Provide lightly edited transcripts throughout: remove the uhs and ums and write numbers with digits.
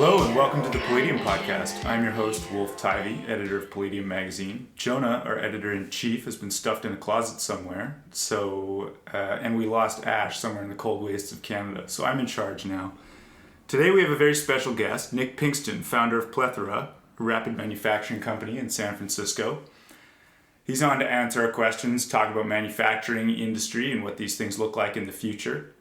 Hello and welcome to the Palladium podcast. I'm your host, Wolf Tivy, editor of Palladium magazine. Jonah, our editor-in-chief, has been stuffed in a closet somewhere, and we lost Ash somewhere in the cold wastes of Canada, so I'm in charge now. Today we have a very special guest, Nick Pinkston, founder of Plethora, a rapid manufacturing company in San Francisco. He's on to answer our questions, talk about manufacturing industry and what these things look like in the future.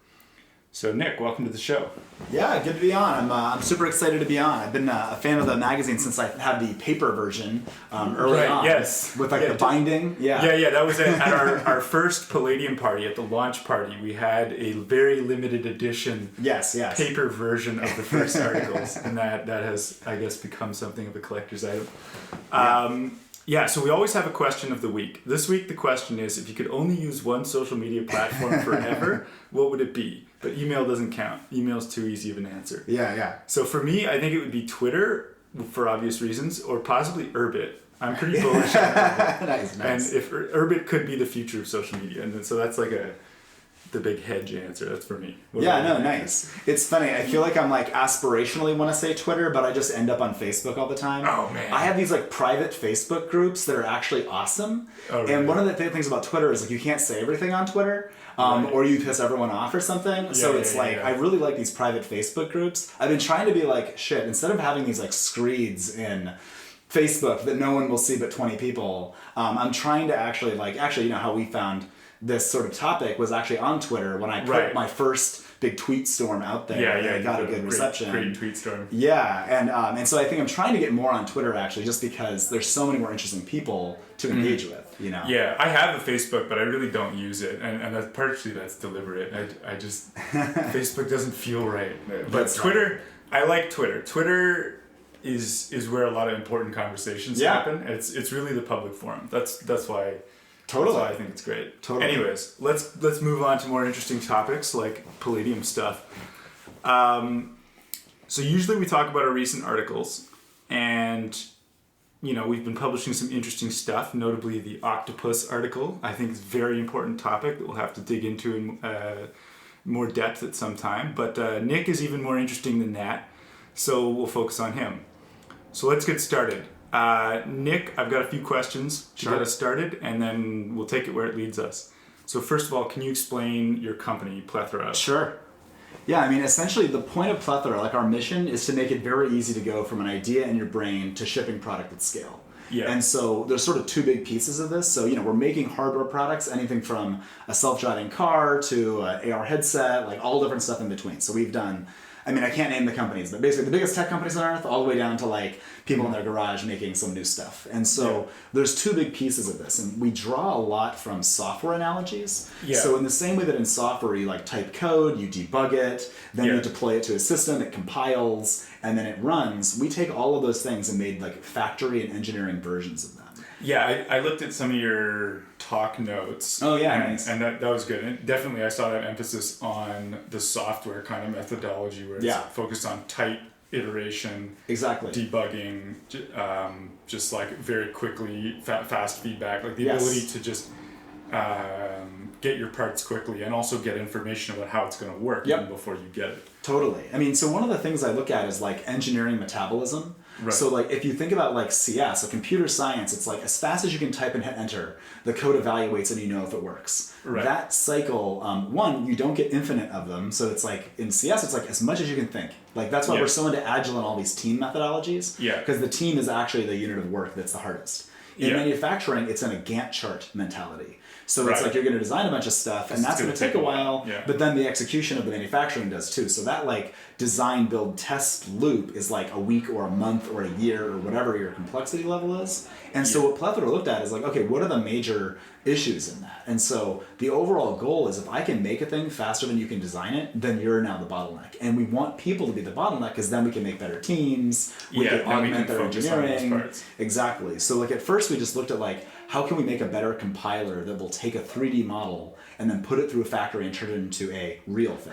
So Nick, welcome to the show. Yeah, good to be on. I'm super excited to be on. I've been a fan of the magazine since I had the paper version early on. Yes. With the binding. Yeah. That was at our first Palladium party, at the launch party. We had a very limited edition paper version of the first articles, and that has, I guess, become something of a collector's item. So we always have a question of the week. This week the question is, if you could only use one social media platform forever, what would it be? But email doesn't count. Email's too easy of an answer. Yeah. So for me, I think it would be Twitter, for obvious reasons, or possibly Urbit. I'm pretty bullish on Urbit. Nice. And if Urbit could be the future of social media. And so that's like the big hedge answer. That's for me. Nice. It's funny. I feel like I'm aspirationally want to say Twitter, but I just end up on Facebook all the time. Oh, man. I have these private Facebook groups that are actually awesome. Oh, really? And one of the things about Twitter is you can't say everything on Twitter. Or you piss everyone off or something. I really like these private Facebook groups. I've been trying to be instead of having these screeds in Facebook that no one will see but 20 people, I'm trying to actually how we found this sort of topic was actually on Twitter when I put my first big tweet storm out there. And I got a good reception. Great tweet storm. Yeah, and so I think I'm trying to get more on Twitter actually, just because there's so many more interesting people to engage with. Yeah, I have a Facebook, but I really don't use it, and that's partially deliberate. I just Facebook doesn't feel right. But Twitter, I like Twitter. Twitter is where a lot of important conversations happen. It's really the public forum. That's why. Totally. That's why I think it's great. Totally. Anyways, let's move on to more interesting topics like Palladium stuff. So usually we talk about our recent articles, and we've been publishing some interesting stuff, notably the octopus article. I think it's a very important topic that we'll have to dig into in more depth at some time. But Nick is even more interesting than that, so we'll focus on him. So let's get started. Nick, I've got a few questions to get us started, and then we'll take it where it leads us. So first of all, can you explain your company, Plethora? Sure. Yeah, essentially the point of Plethora, our mission is to make it very easy to go from an idea in your brain to shipping product at scale. Yeah. And so there's sort of two big pieces of this. So, we're making hardware products, anything from a self-driving car to an AR headset, all different stuff in between. So we've done, I can't name the companies, but basically the biggest tech companies on earth, all the way down to people in their garage making some new stuff. And so there's two big pieces of this, and we draw a lot from software analogies. Yeah. So in the same way that in software you type code, you debug it, then you deploy it to a system, it compiles, and then it runs, we take all of those things and made factory and engineering versions of them. Yeah, I looked at some of your talk notes. Oh yeah, and, nice. And that was good. And definitely I saw that emphasis on the software kind of methodology where it's focused on tight iteration, exactly, debugging, just very quickly, fast feedback, the ability to just get your parts quickly and also get information about how it's going to work even before you get it. Totally. So one of the things I look at is engineering metabolism. Right. So if you think about CS, so computer science, it's as fast as you can type and hit enter, the code evaluates and you know if it works. Right. That cycle, you don't get infinite of them. So it's in CS, it's as much as you can think. That's why we're so into Agile and all these team methodologies. Yeah. Because the team is actually the unit of work that's the hardest. In manufacturing, it's in a Gantt chart mentality. So it's you're going to design a bunch of stuff, and that's going to take a while, but then the execution of the manufacturing does too. So that design, build, test loop is a week or a month or a year or whatever your complexity level is. And so what Plethora looked at is okay, what are the major issues in that? And so the overall goal is if I can make a thing faster than you can design it, then you're now the bottleneck. And we want people to be the bottleneck because then we can make better teams, we can augment their engineering. Exactly. So at first we just looked at how can we make a better compiler that will take a 3D model and then put it through a factory and turn it into a real thing.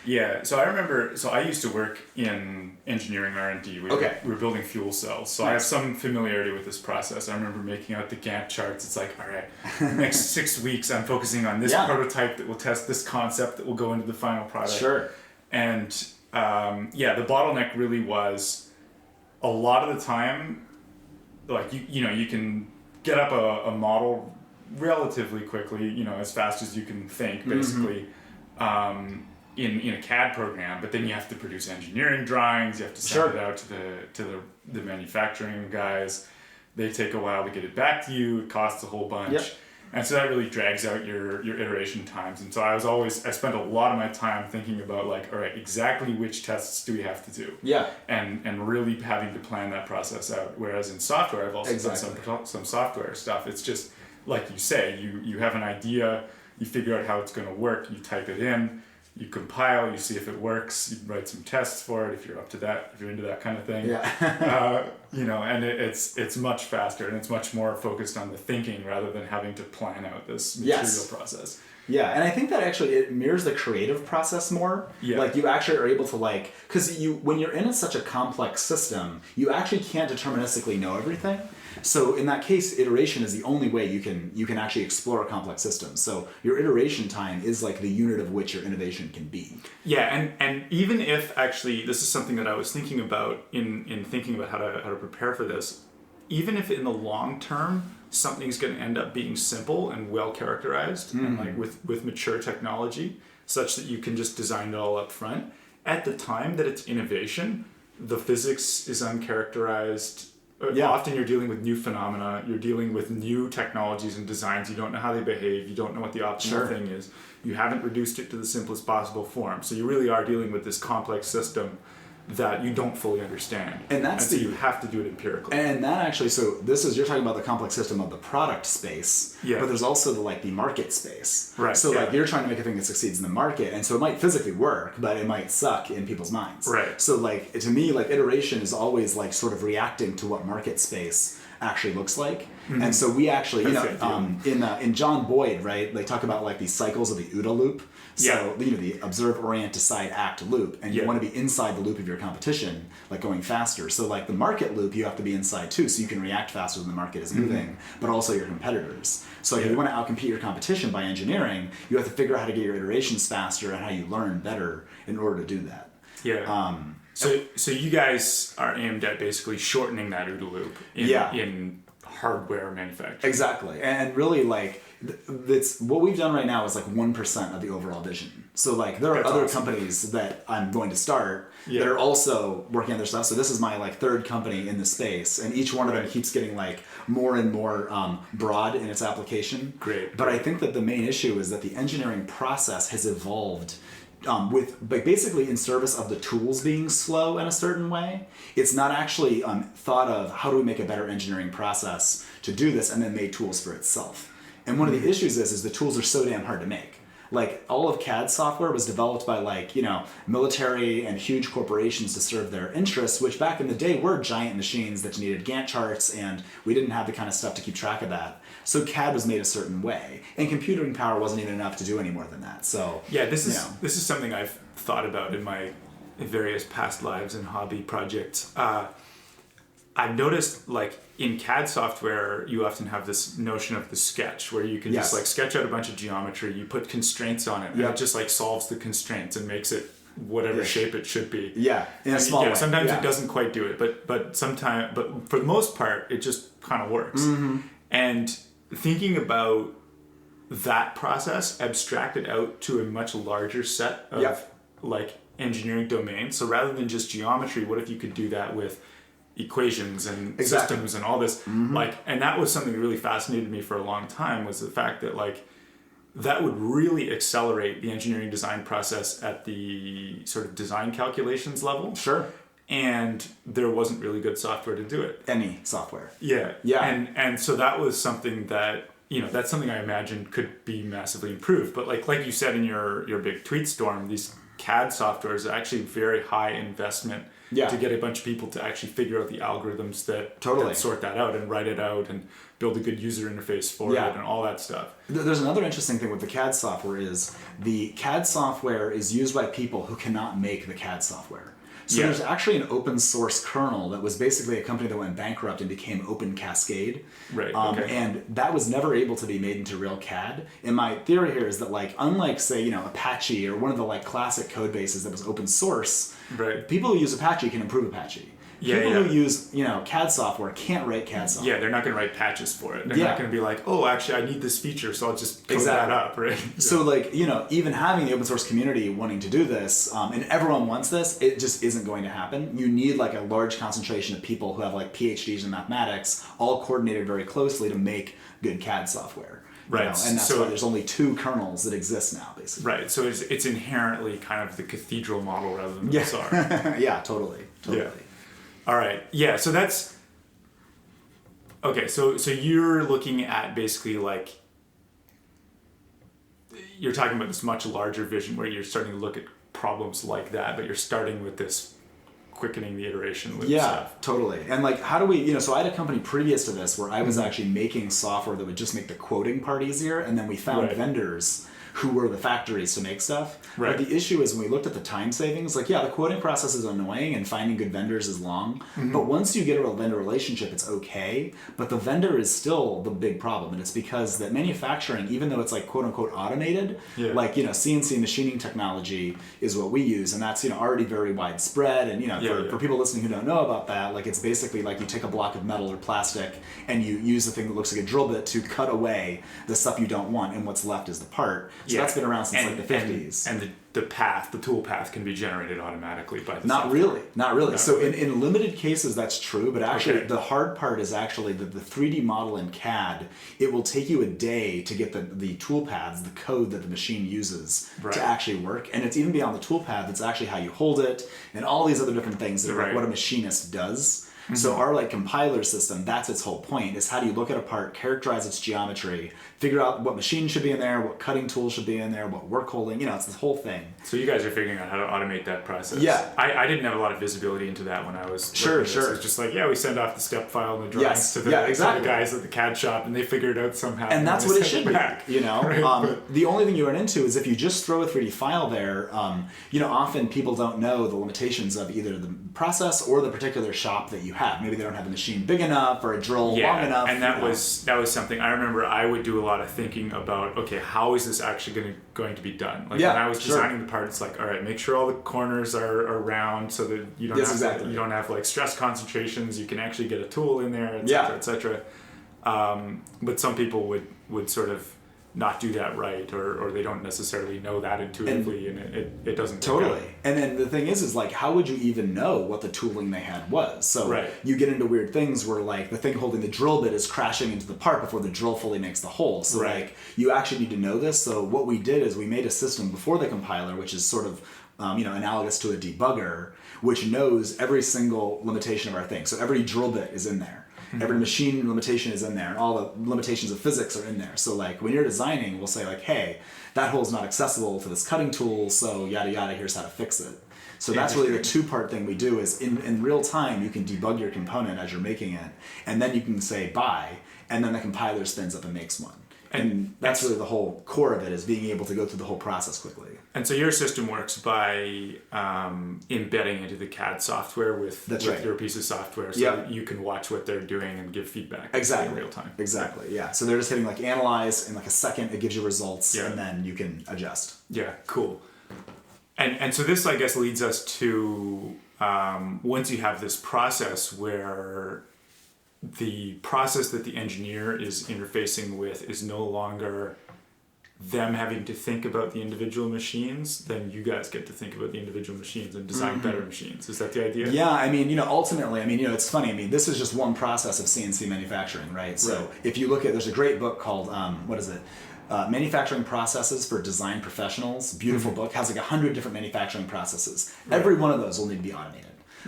Yeah, so I remember, I used to work in engineering R&D. We were building fuel cells, so I have some familiarity with this process. I remember making out the Gantt charts. It's all right, the next 6 weeks I'm focusing on this prototype that will test this concept that will go into the final product. Sure. And the bottleneck really was a lot of the time, like you can get up a model relatively quickly, as fast as you can think, basically, in a CAD program. But then you have to produce engineering drawings. You have to send it out to the manufacturing guys. They take a while to get it back to you. It costs a whole bunch. Yep. And so that really drags out your iteration times. And so I spent a lot of my time thinking about like, all right, exactly which tests do we have to do? Yeah. And really having to plan that process out. Whereas in software, I've also done some software stuff. It's just, like you say, you have an idea, you figure out how it's going to work, you type it in, you compile, you see if it works, you write some tests for it if you're up to that, if you're into that kind of thing. Yeah. And it's much faster and it's much more focused on the thinking rather than having to plan out this material process. Yeah, and I think that actually it mirrors the creative process more. Yeah. Like you actually are able to because when you're in such a complex system, you actually can't deterministically know everything. So in that case, iteration is the only way you can actually explore a complex system. So your iteration time is like the unit of which your innovation can be. Yeah, and even if actually this is something that I was thinking about in thinking about how to prepare for this, even if in the long term something's going to end up being simple and well characterized and like with mature technology, such that you can just design it all up front. At the time that it's innovation, the physics is uncharacterized. Yeah. Often you're dealing with new phenomena, you're dealing with new technologies and designs, you don't know how they behave, you don't know what the optimal thing is, you haven't reduced it to the simplest possible form. So you really are dealing with this complex system that you don't fully understand. And so you have to do it empirically. And that actually, so you're talking about the complex system of the product space, but there's also the market space. Right. So you're trying to make a thing that succeeds in the market, and so it might physically work, but it might suck in people's minds. Right. So to me, iteration is always sort of reacting to what market space actually looks like. Mm-hmm. And so we actually, in John Boyd, right, they talk about these cycles of the OODA loop. So, the observe, orient, decide, act loop. And you want to be inside the loop of your competition, going faster. So, the market loop, you have to be inside too, so you can react faster than the market is moving, but also your competitors. So, if you want to outcompete your competition by engineering, you have to figure out how to get your iterations faster and how you learn better in order to do that. Yeah. So you guys are aimed at basically shortening that OODA loop in hardware manufacturing. Exactly. And really it's what we've done right now is 1% of the overall vision. So there are other companies that I'm going to start that are also working on their stuff. So this is my third company in the space, and each one of them keeps getting more and more broad in its application. Great. But I think that the main issue is that the engineering process has evolved with basically in service of the tools being slow in a certain way. It's not actually thought of how do we make a better engineering process to do this and then made tools for itself. And one of the issues is the tools are so damn hard to make. All of CAD software was developed by military and huge corporations to serve their interests, which back in the day were giant machines that needed Gantt charts, and we didn't have the kind of stuff to keep track of that. So CAD was made a certain way, and computing power wasn't even enough to do any more than that. So this is something I've thought about in my various past lives and hobby projects. I've noticed in CAD software, you often have this notion of the sketch where you can just sketch out a bunch of geometry, you put constraints on it, and it just solves the constraints and makes it whatever shape it should be. Yeah, in a small way. Sometimes it doesn't quite do it, but for the most part, it just kind of works. Mm-hmm. And thinking about that process abstracted out to a much larger set of engineering domains. So rather than just geometry, what if you could do that with equations and systems and all this? Mm-hmm. And that was something that really fascinated me for a long time, was the fact that that would really accelerate the engineering design process at the sort of design calculations level. Sure. And there wasn't really good software to do it. Any software. Yeah. Yeah. And so that was something that, that's something I imagined could be massively improved. But like you said in your big tweet storm, these CAD software is actually very high investment to get a bunch of people to actually figure out the algorithms that sort that out and write it out and build a good user interface for it and all that stuff. There's another interesting thing with the CAD software is the CAD software is used by people who cannot make the CAD software. So there's actually an open source kernel that was basically a company that went bankrupt and became Open Cascade. Right. And that was never able to be made into real CAD. And my theory here is that like, unlike say, Apache or one of the like classic code bases that was open source, people who use Apache can improve Apache. People who use, CAD software can't write CAD software. Yeah, they're not going to write patches for it. They're not going to be like, oh, actually, I need this feature, so I'll just code that up, right? So, like, even having the open source community wanting to do this, and everyone wants this, it just isn't going to happen. You need, like, a large concentration of people who have, like, PhDs in mathematics, all coordinated very closely to make good CAD software. Right. And that's why there's only 2 kernels that exist now, basically. Right. So it's inherently kind of the cathedral model rather than the bazaar. Yeah, totally. Yeah. All right. Yeah. So that's okay. So you're looking at basically like you're talking about this much larger vision where you're starting to look at problems like that, but you're starting with this quickening the iteration loop stuff. Totally. And like, how do we, so I had a company previous to this where I was actually making software that would just make the quoting part easier, and then we found vendors who were the factories to make stuff. Right. But the issue is when we looked at the time savings, like, the quoting process is annoying and finding good vendors is long. But once you get a vendor relationship, it's okay. But the vendor is still the big problem. And it's because that manufacturing, even though it's like quote unquote automated, like, CNC machining technology is what we use. And that's, already very widespread. And, for people listening who don't know about that, like, it's basically like you take a block of metal or plastic and you use the thing that looks like a drill bit to cut away the stuff you don't want. And what's left is the part. So that's been around since like the 50s. And the tool path can be generated automatically by the Not software. really. So in limited cases that's true, but actually the hard part is actually the 3D model in CAD. It will take you a day to get the tool paths, the code that the machine uses to actually work. And it's even beyond the tool path, it's actually how you hold it and all these other different things that are like what a machinist does. So our like compiler system, that's its whole point, is how do you look at a part, characterize its geometry, figure out what machine should be in there, what cutting tool should be in there, what work holding, it's this whole thing. So you guys are figuring out how to automate that process. Yeah. I didn't have a lot of visibility into that when I was Sure. It was just like, we send off the step file and the drawings to the guys at the CAD shop and they figure it out somehow. And that's what it should be, The only thing you run into is if you just throw a 3D file there, often people don't know the limitations of either the process or the particular shop that you have. Maybe they don't have a machine big enough or a drill long enough. And that was something I remember I would do a lot of thinking about, okay, how is this actually going to be done? Like when I was designing the part, it's like, all right, make sure all the corners are round so that you don't have like stress concentrations, you can actually get a tool in there, et cetera. But some people would sort of not do that right, or they don't necessarily know that intuitively, and it doesn't totally. And then the thing is like, how would you even know what the tooling they had was? So you get into weird things where like the thing holding the drill bit is crashing into the part before the drill fully makes the hole. So like you actually need to know this. So what we did is we made a system before the compiler, which is sort of analogous to a debugger, which knows every single limitation of our thing. So every drill bit is in there. Every machine limitation is in there, and all the limitations of physics are in there. So like when you're designing, we'll say like, hey, that hole's not accessible to this cutting tool, so yada yada, here's how to fix it. So that's really the 2-part thing we do is in real time you can debug your component as you're making it, and then you can say buy, and then the compiler spins up and makes one. And that's really the whole core of it, is being able to go through the whole process quickly. And so your system works by embedding into the CAD software with your piece of software, so that you can watch what they're doing and give feedback in real time. Exactly, yeah. So they're just hitting like analyze, in like a second it gives you results, and then you can adjust. Yeah, cool. And so this, I guess, leads us to once you have this process where the process that the engineer is interfacing with is no longer them having to think about the individual machines, then you guys get to think about the individual machines and design better machines. Is that the idea? Yeah, I mean, ultimately, it's funny. I mean, this is just one process of CNC manufacturing, right? So if you look at, there's a great book called, Manufacturing Processes for Design Professionals. Beautiful book. Has like 100 different manufacturing processes. Every one of those will need to be automated.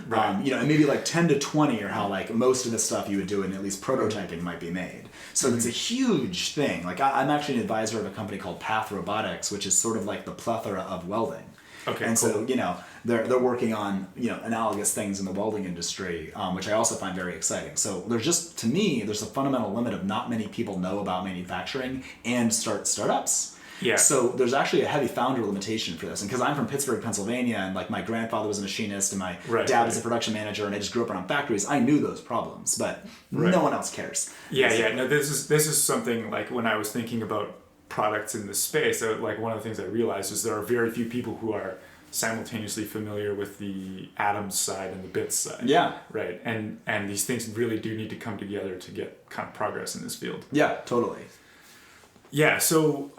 And maybe like 10 to 20 are how like most of the stuff you would do in at least prototyping might be made. So it's a huge thing. Like I'm actually an advisor of a company called Path Robotics, which is sort of like the Plethora of welding. Okay. And so they're working on analogous things in the welding industry, which I also find very exciting. So there's a fundamental limit of not many people know about manufacturing and startups. Yeah. So there's actually a heavy founder limitation for this. And because I'm from Pittsburgh, Pennsylvania, and like my grandfather was a machinist and my dad was a production manager, and I just grew up around factories, I knew those problems, but no one else cares. Yeah. No, this is something like when I was thinking about products in this space, like one of the things I realized is there are very few people who are simultaneously familiar with the atoms side and the bits side. Yeah. Right. And these things really do need to come together to get kind of progress in this field. Yeah, totally. Yeah. So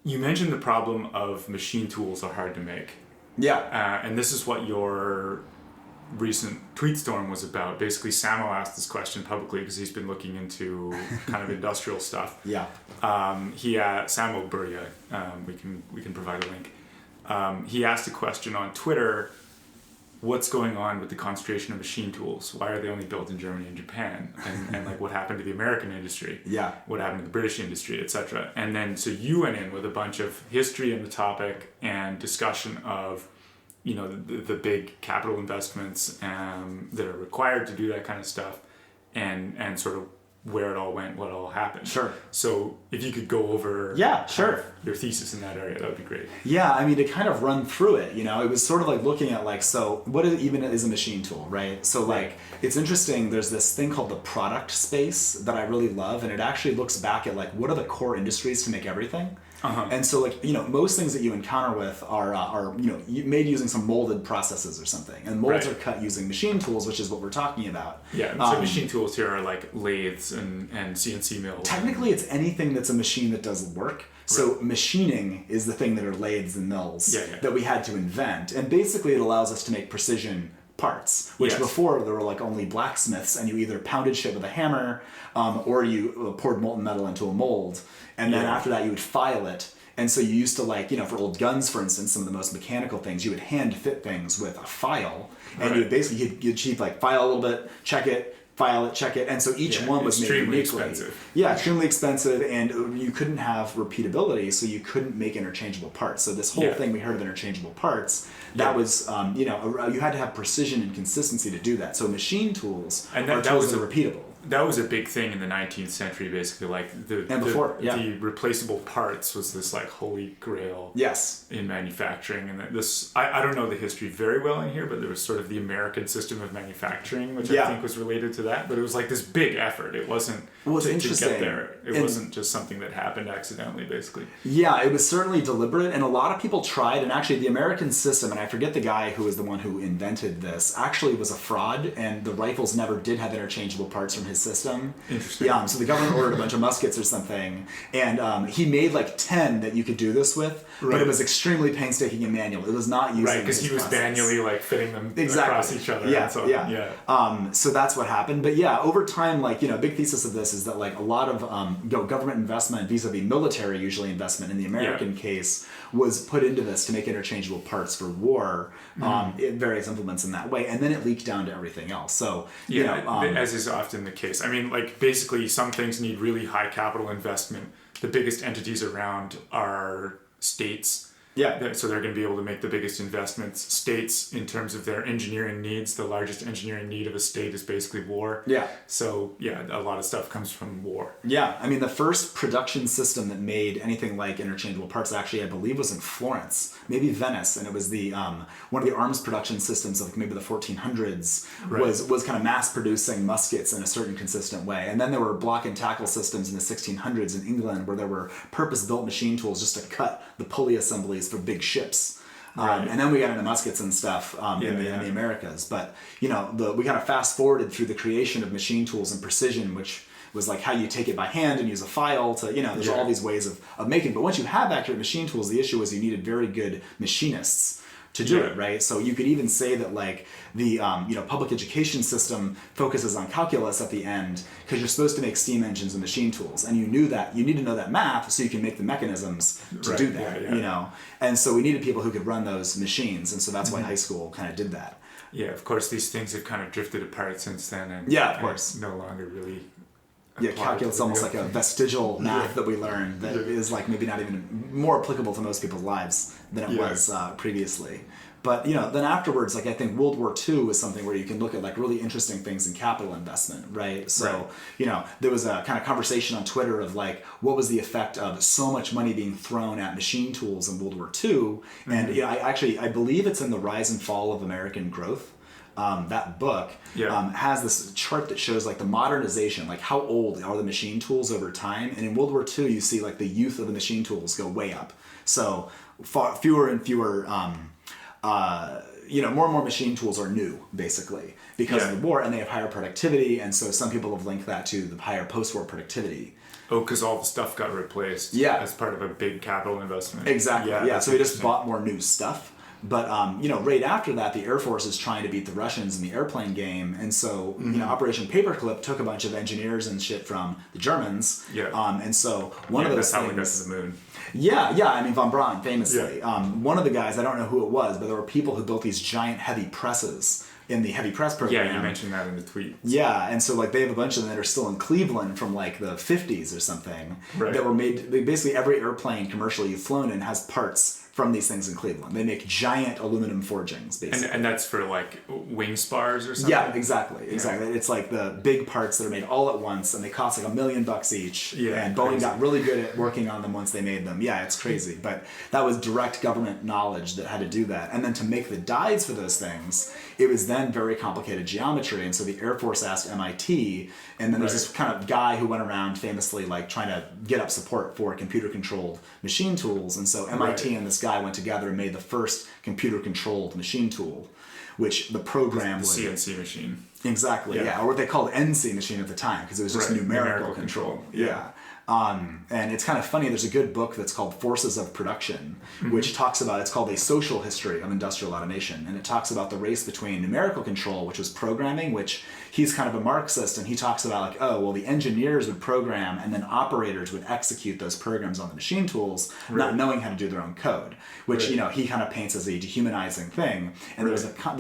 you mentioned the problem of machine tools are hard to make. Yeah. And this is what your recent tweet storm was about. Basically, Samo asked this question publicly because he's been looking into kind of industrial stuff. Yeah. Samo Burya, we can provide a link. He asked a question on Twitter: what's going on with the concentration of machine tools? Why are they only built in Germany and Japan? And like what happened to the American industry? Yeah. What happened to the British industry, etc. And then so you went in with a bunch of history in the topic and discussion of the big capital investments that are required to do that kind of stuff, and sort of where it all went, what all happened. Sure. So if you could go over your thesis in that area, that would be great. Yeah, I mean, to kind of run through it, it was sort of like looking at so what even is a machine tool, right? So it's interesting, there's this thing called the product space that I really love, and it actually looks back at what are the core industries to make everything. Uh-huh. And so most things that you encounter with are made using some molded processes or something, and molds are cut using machine tools, which is what we're talking about. Yeah, so machine tools here are like lathes and CNC mills. Technically, it's anything that's a machine that does work. So machining is the thing that are lathes and mills that we had to invent, and basically it allows us to make precision parts, which before there were only blacksmiths, and you either pounded shit with a hammer or you poured molten metal into a mold, and then after that you would file it. And so you used to for old guns, for instance, some of the most mechanical things, you would hand fit things with a file, and you would basically you'd file a little bit, check it, file it, check it, and so each one was made uniquely. Expensive. Yeah, extremely expensive, and you couldn't have repeatability, so you couldn't make interchangeable parts. So this whole thing we heard of interchangeable parts, that was, you had to have precision and consistency to do that. So machine tools are tools that are repeatable. That was a big thing in the 19th century, basically. The replaceable parts was this holy grail in manufacturing. And this, I don't know the history very well in here, but there was sort of the American system of manufacturing, which I think was related to that. But it was this big effort. It wasn't to get there. It wasn't just something that happened accidentally, basically. Yeah, it was certainly deliberate, and a lot of people tried. And actually, the American system, and I forget the guy who was the one who invented this, actually was a fraud, and the rifles never did have interchangeable parts from his system. Interesting. Yeah, so the government ordered a bunch of muskets or something, and he made 10 that you could do this with, but it was extremely painstaking and manual. It was not using because he was process. manually fitting them across each other. Yeah, and so, so that's what happened. But yeah, over time, a big thesis of this is that a lot of government investment vis-a-vis military, usually investment in the American case, was put into this to make interchangeable parts for war, various implements in that way, and then it leaked down to everything else. So as is often the case. I mean, basically, some things need really high capital investment. The biggest entities around are states. Yeah. So they're going to be able to make the biggest investments. States, in terms of their engineering needs, the largest engineering need of a state is basically war. Yeah. So, a lot of stuff comes from war. Yeah. I mean, the first production system that made anything like interchangeable parts actually, I believe, was in Florence, maybe Venice, and it was the one of the arms production systems of maybe the 1400s was kind of mass producing muskets in a certain consistent way. And then there were block and tackle systems in the 1600s in England where there were purpose-built machine tools just to cut the pulley assemblies for big ships. And then we got into muskets and stuff in the Americas. But, we kind of fast forwarded through the creation of machine tools and precision, which was how you take it by hand and use a file to, there's all these ways of making. But once you have accurate machine tools, the issue was you needed very good machinists to do it, right? So you could even say that the public education system focuses on calculus at the end because you're supposed to make steam engines and machine tools, and you knew that you need to know that math so you can make the mechanisms to do that, And so we needed people who could run those machines, and so that's why high school kind of did that. Yeah, of course, these things have kind of drifted apart since then, and of course, no longer really. Yeah, calculus is almost like a vestigial math that we learned that is maybe not even more applicable to most people's lives than it was previously. But, then afterwards, like I think World War II was something where you can look at like really interesting things in capital investment, right? So, there was a kind of conversation on Twitter of like, what was the effect of so much money being thrown at machine tools in World War II? And I believe it's in The Rise and Fall of American Growth. That book has this chart that shows like the modernization, like how old are the machine tools over time. And in World War II, you see like the youth of the machine tools go way up. So fewer and fewer, more and more machine tools are new, basically, because of the war, and they have higher productivity. And so some people have linked that to the higher post-war productivity. Oh, because all the stuff got replaced as part of a big capital investment. Exactly, so we just bought more new stuff. But, right after that, the Air Force is trying to beat the Russians in the airplane game. And so, Operation Paperclip took a bunch of engineers and shit from the Germans. And so one of those that's things... how we got to the moon. I mean, von Braun, famously. One of the guys, I don't know who it was, but there were people who built these giant heavy presses in the heavy press program. Yeah, you mentioned that in the tweet. Yeah, and so like they have a bunch of them that are still in Cleveland from like the 50s or something that were made. Basically, every airplane commercial you've flown in has parts from these things in Cleveland. They make giant aluminum forgings, basically. And that's for like wing spars or something? Yeah, exactly. It's like the big parts that are made all at once, and they cost like $1 million each. And Boeing got really good at working on them once they made them. Yeah, it's crazy. But that was direct government knowledge that had to do that. And then to make the dies for those things, it was then very complicated geometry. And so the Air Force asked MIT, and then there's this kind of guy who went around famously like trying to get up support for computer-controlled machine tools. And so MIT and this guy went together and made the first computer-controlled machine tool, which the program was... The CNC machine. Exactly, or what they called NC machine at the time, because it was just numerical control. And it's kind of funny, there's a good book that's called Forces of Production, which talks about, it's called A Social History of Industrial Automation, and it talks about the race between numerical control, which was programming, which he's kind of a Marxist, and he talks about like, oh, well, the engineers would program, and then operators would execute those programs on the machine tools, not knowing how to do their own code, which, he kind of paints as a dehumanizing thing. And there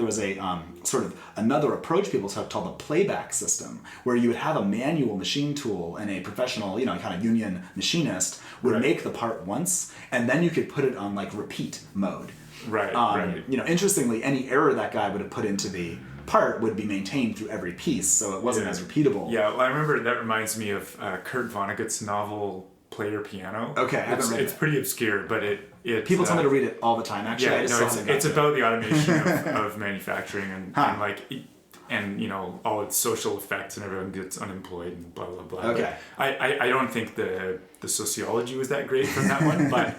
was a sort of another approach people took called the playback system, where you would have a manual machine tool and a professional, kind of union machinist would make the part once, and then you could put it on like repeat mode. Interestingly, any error that guy would have put into the part would be maintained through every piece, so it wasn't as repeatable. Yeah, well, I remember that reminds me of Kurt Vonnegut's novel Play Your Piano. Okay, I haven't read it. It's pretty obscure, but it people tell me to read it all the time. Actually, it's about the automation of manufacturing and all its social effects, and everyone gets unemployed and blah blah blah. Okay. But I don't think the sociology was that great from that one, but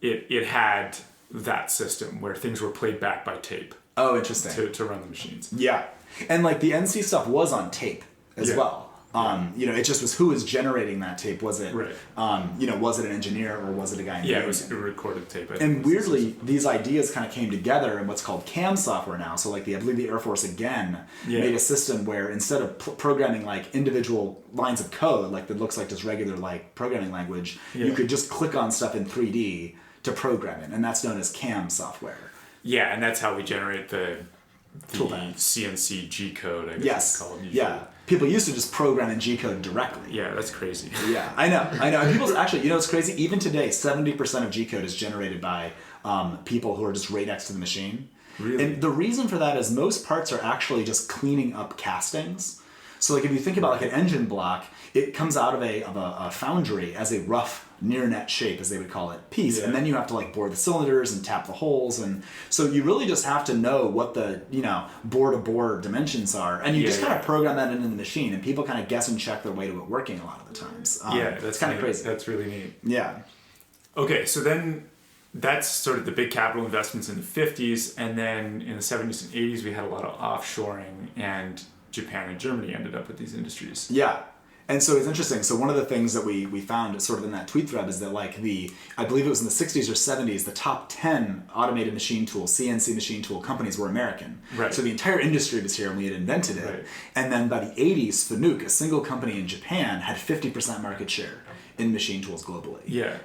it had that system where things were played back by tape. Oh, interesting. To run the machines. Yeah, and like the NC stuff was on tape as well. It just was who was generating that tape. Was it, was it an engineer or was it a guy in the it was a recorded tape. And weirdly, these ideas kind of came together in what's called CAM software now. So like I believe the Air Force again made a system where instead of programming like individual lines of code, like that looks like just regular like programming language, you could just click on stuff in 3D to program it, and that's known as CAM software. Yeah, and that's how we generate the CNC G code, I guess it's called. Usually. Yeah. People used to just program in G code directly. Yeah, that's crazy. Yeah, I know. And people actually, it's crazy. Even today, 70% of G code is generated by people who are just right next to the machine. Really? And the reason for that is most parts are actually just cleaning up castings. So like if you think about like an engine block, it comes out of a foundry as a rough near net shape, as they would call it, piece, and then you have to like bore the cylinders and tap the holes, and so you really just have to know what the bore to bore dimensions are, and you just kind of program that into the machine, and people kind of guess and check their way to it working a lot of the times. That's kind of crazy. That's really neat. Yeah. Okay, so then that's sort of the big capital investments in the 50s, and then in the 70s and 80s we had a lot of offshoring, and Japan and Germany ended up with these industries. Yeah. And so it's interesting. So one of the things that we found sort of in that tweet thread is that like I believe it was in the 60s or 70s, the top 10 automated machine tool, CNC machine tool companies were American. Right. So the entire industry was here and we had invented it. Right. And then by the 80s, Fanuc, a single company in Japan, had 50% market share in machine tools globally. Yeah.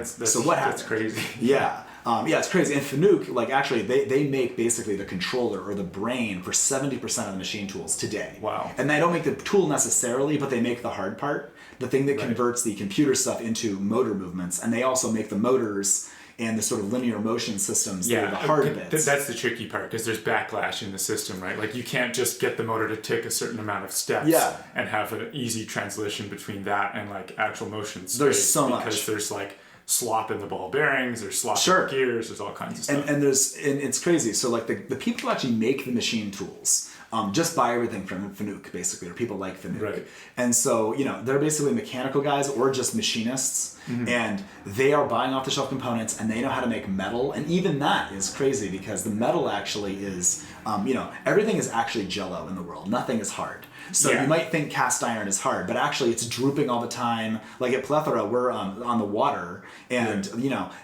So what happened? That's crazy. Yeah. It's crazy. And Fanuc, like actually, they make basically the controller or the brain for 70% of the machine tools today. Wow. And they don't make the tool necessarily, but they make the hard part, the thing that converts the computer stuff into motor movements. And they also make the motors and the sort of linear motion systems that are the hard bits. That's the tricky part, because there's backlash in the system, right? Like you can't just get the motor to tick a certain amount of steps and have an easy translation between that and like actual motion space. There's so much. Because there's like slop in the ball bearings, there's slop in the gears, there's all kinds of stuff. And it's crazy. So like the people who actually make the machine tools just buy everything from Fanuc, basically, or people like Fanuc. Right. And so, they're basically mechanical guys or just machinists, and they are buying off-the-shelf components, and they know how to make metal. And even that is crazy, because the metal actually is, everything is actually jello in the world. Nothing is hard. So you might think cast iron is hard, but actually it's drooping all the time. Like at Plethora, we're on the water, and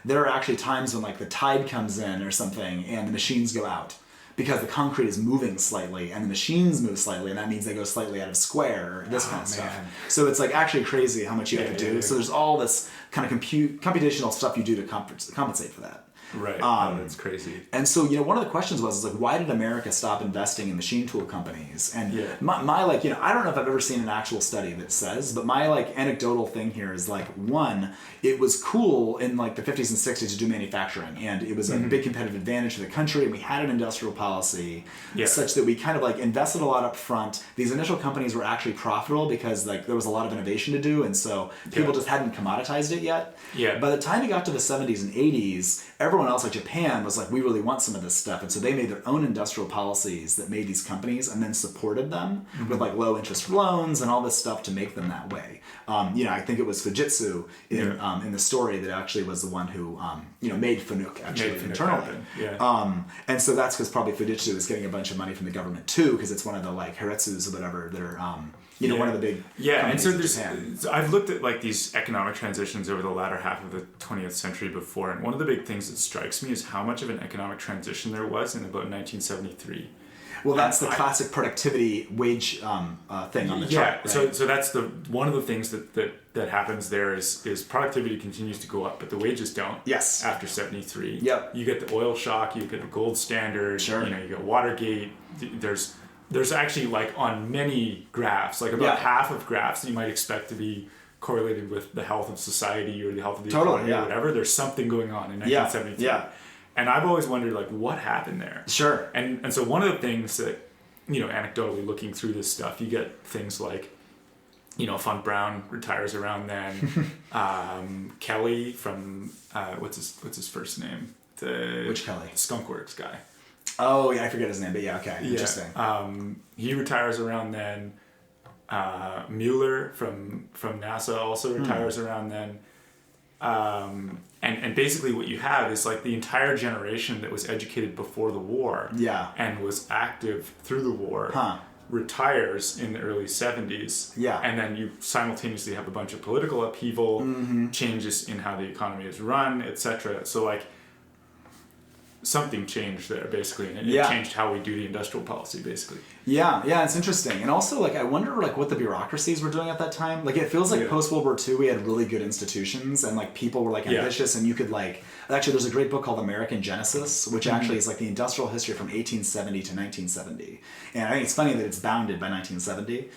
there are actually times when like the tide comes in or something, and the machines go out, because the concrete is moving slightly and the machines move slightly, and that means they go slightly out of square, or this kind of stuff. So it's like actually crazy how much you have to do. So there's all this kind of computational stuff you do to compensate for that. Right. That's crazy. And so, one of the questions was like, why did America stop investing in machine tool companies? And my like, I don't know if I've ever seen an actual study that says, but my like anecdotal thing here is like, one, it was cool in like the 50s and 60s to do manufacturing, and it was a big competitive advantage for the country, and we had an industrial policy such that we kind of like invested a lot up front. These initial companies were actually profitable because like there was a lot of innovation to do, and so people just hadn't commoditized it yet. By the time we got to the 70s and 80s, everyone else, like Japan, was like, we really want some of this stuff. And so they made their own industrial policies that made these companies and then supported them with like low interest loans and all this stuff to make them that way. I think it was Fujitsu in the story that actually was the one who, made Fanuc actually internally. And so that's because probably Fujitsu is getting a bunch of money from the government too, because it's one of the like Heretsus or whatever that are, one of the big and so there's I've looked at like these economic transitions over the latter half of the 20th century before, and one of the big things that strikes me is how much of an economic transition there was in about 1973. Well, that's the classic productivity wage thing on the chart. Right? So that's one of the things that happens there is productivity continues to go up, but the wages don't. Yes. After 73. Yep. You get the oil shock, you get the gold standard. Sure. You get Watergate. There's actually like on many graphs, like about half of graphs that you might expect to be correlated with the health of society or the health of the economy or whatever. There's something going on in 1973. And I've always wondered like what happened there. Sure. And so one of the things that, anecdotally looking through this stuff, you get things like, Font Brown retires around then. Kelly from what's his first name? Which Kelly? Skunkworks guy. Oh, yeah, I forget his name, but okay, interesting. He retires around then. Mueller from NASA also retires around then. And basically what you have is like the entire generation that was educated before the war and was active through the war retires in the early 70s. And then you simultaneously have a bunch of political upheaval, changes in how the economy is run, etc. So like something changed there basically, and it changed how we do the industrial policy basically. It's interesting. And also like I wonder like what the bureaucracies were doing at that time. Like it feels like post World War II we had really good institutions, and like people were like ambitious, and you could like actually there's a great book called American Genesis, which actually is like the industrial history from 1870 to 1970. And I think it's funny that it's bounded by 1970.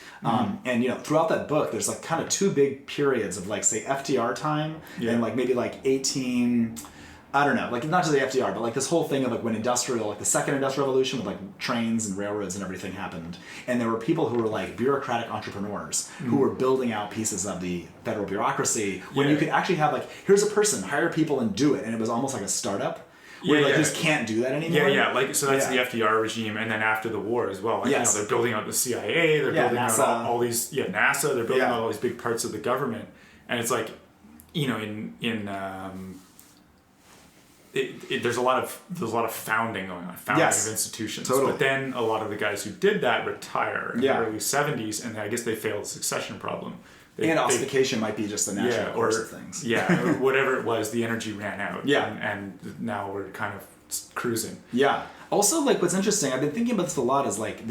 And throughout that book there's like kind of two big periods of like say FDR time and like maybe like I don't know, like not just the FDR, but like this whole thing of like when like the second industrial revolution with like trains and railroads and everything happened. And there were people who were like bureaucratic entrepreneurs who were building out pieces of the federal bureaucracy when you could actually have like, here's a person, hire people and do it. And it was almost like a startup. Where you just can't do that anymore. Like so that's the FDR regime, and then after the war as well. Like, they're building out the CIA, they're building out all these NASA, they're building out all these big parts of the government. And it's like, there's a lot of founding going on, founding of institutions. But then a lot of the guys who did that retire in the early 70s, and I guess they failed the succession problem. Ossification might be just the natural course of things. Whatever it was, the energy ran out. And now we're kind of cruising. Also, like, what's interesting, I've been thinking about this a lot, is like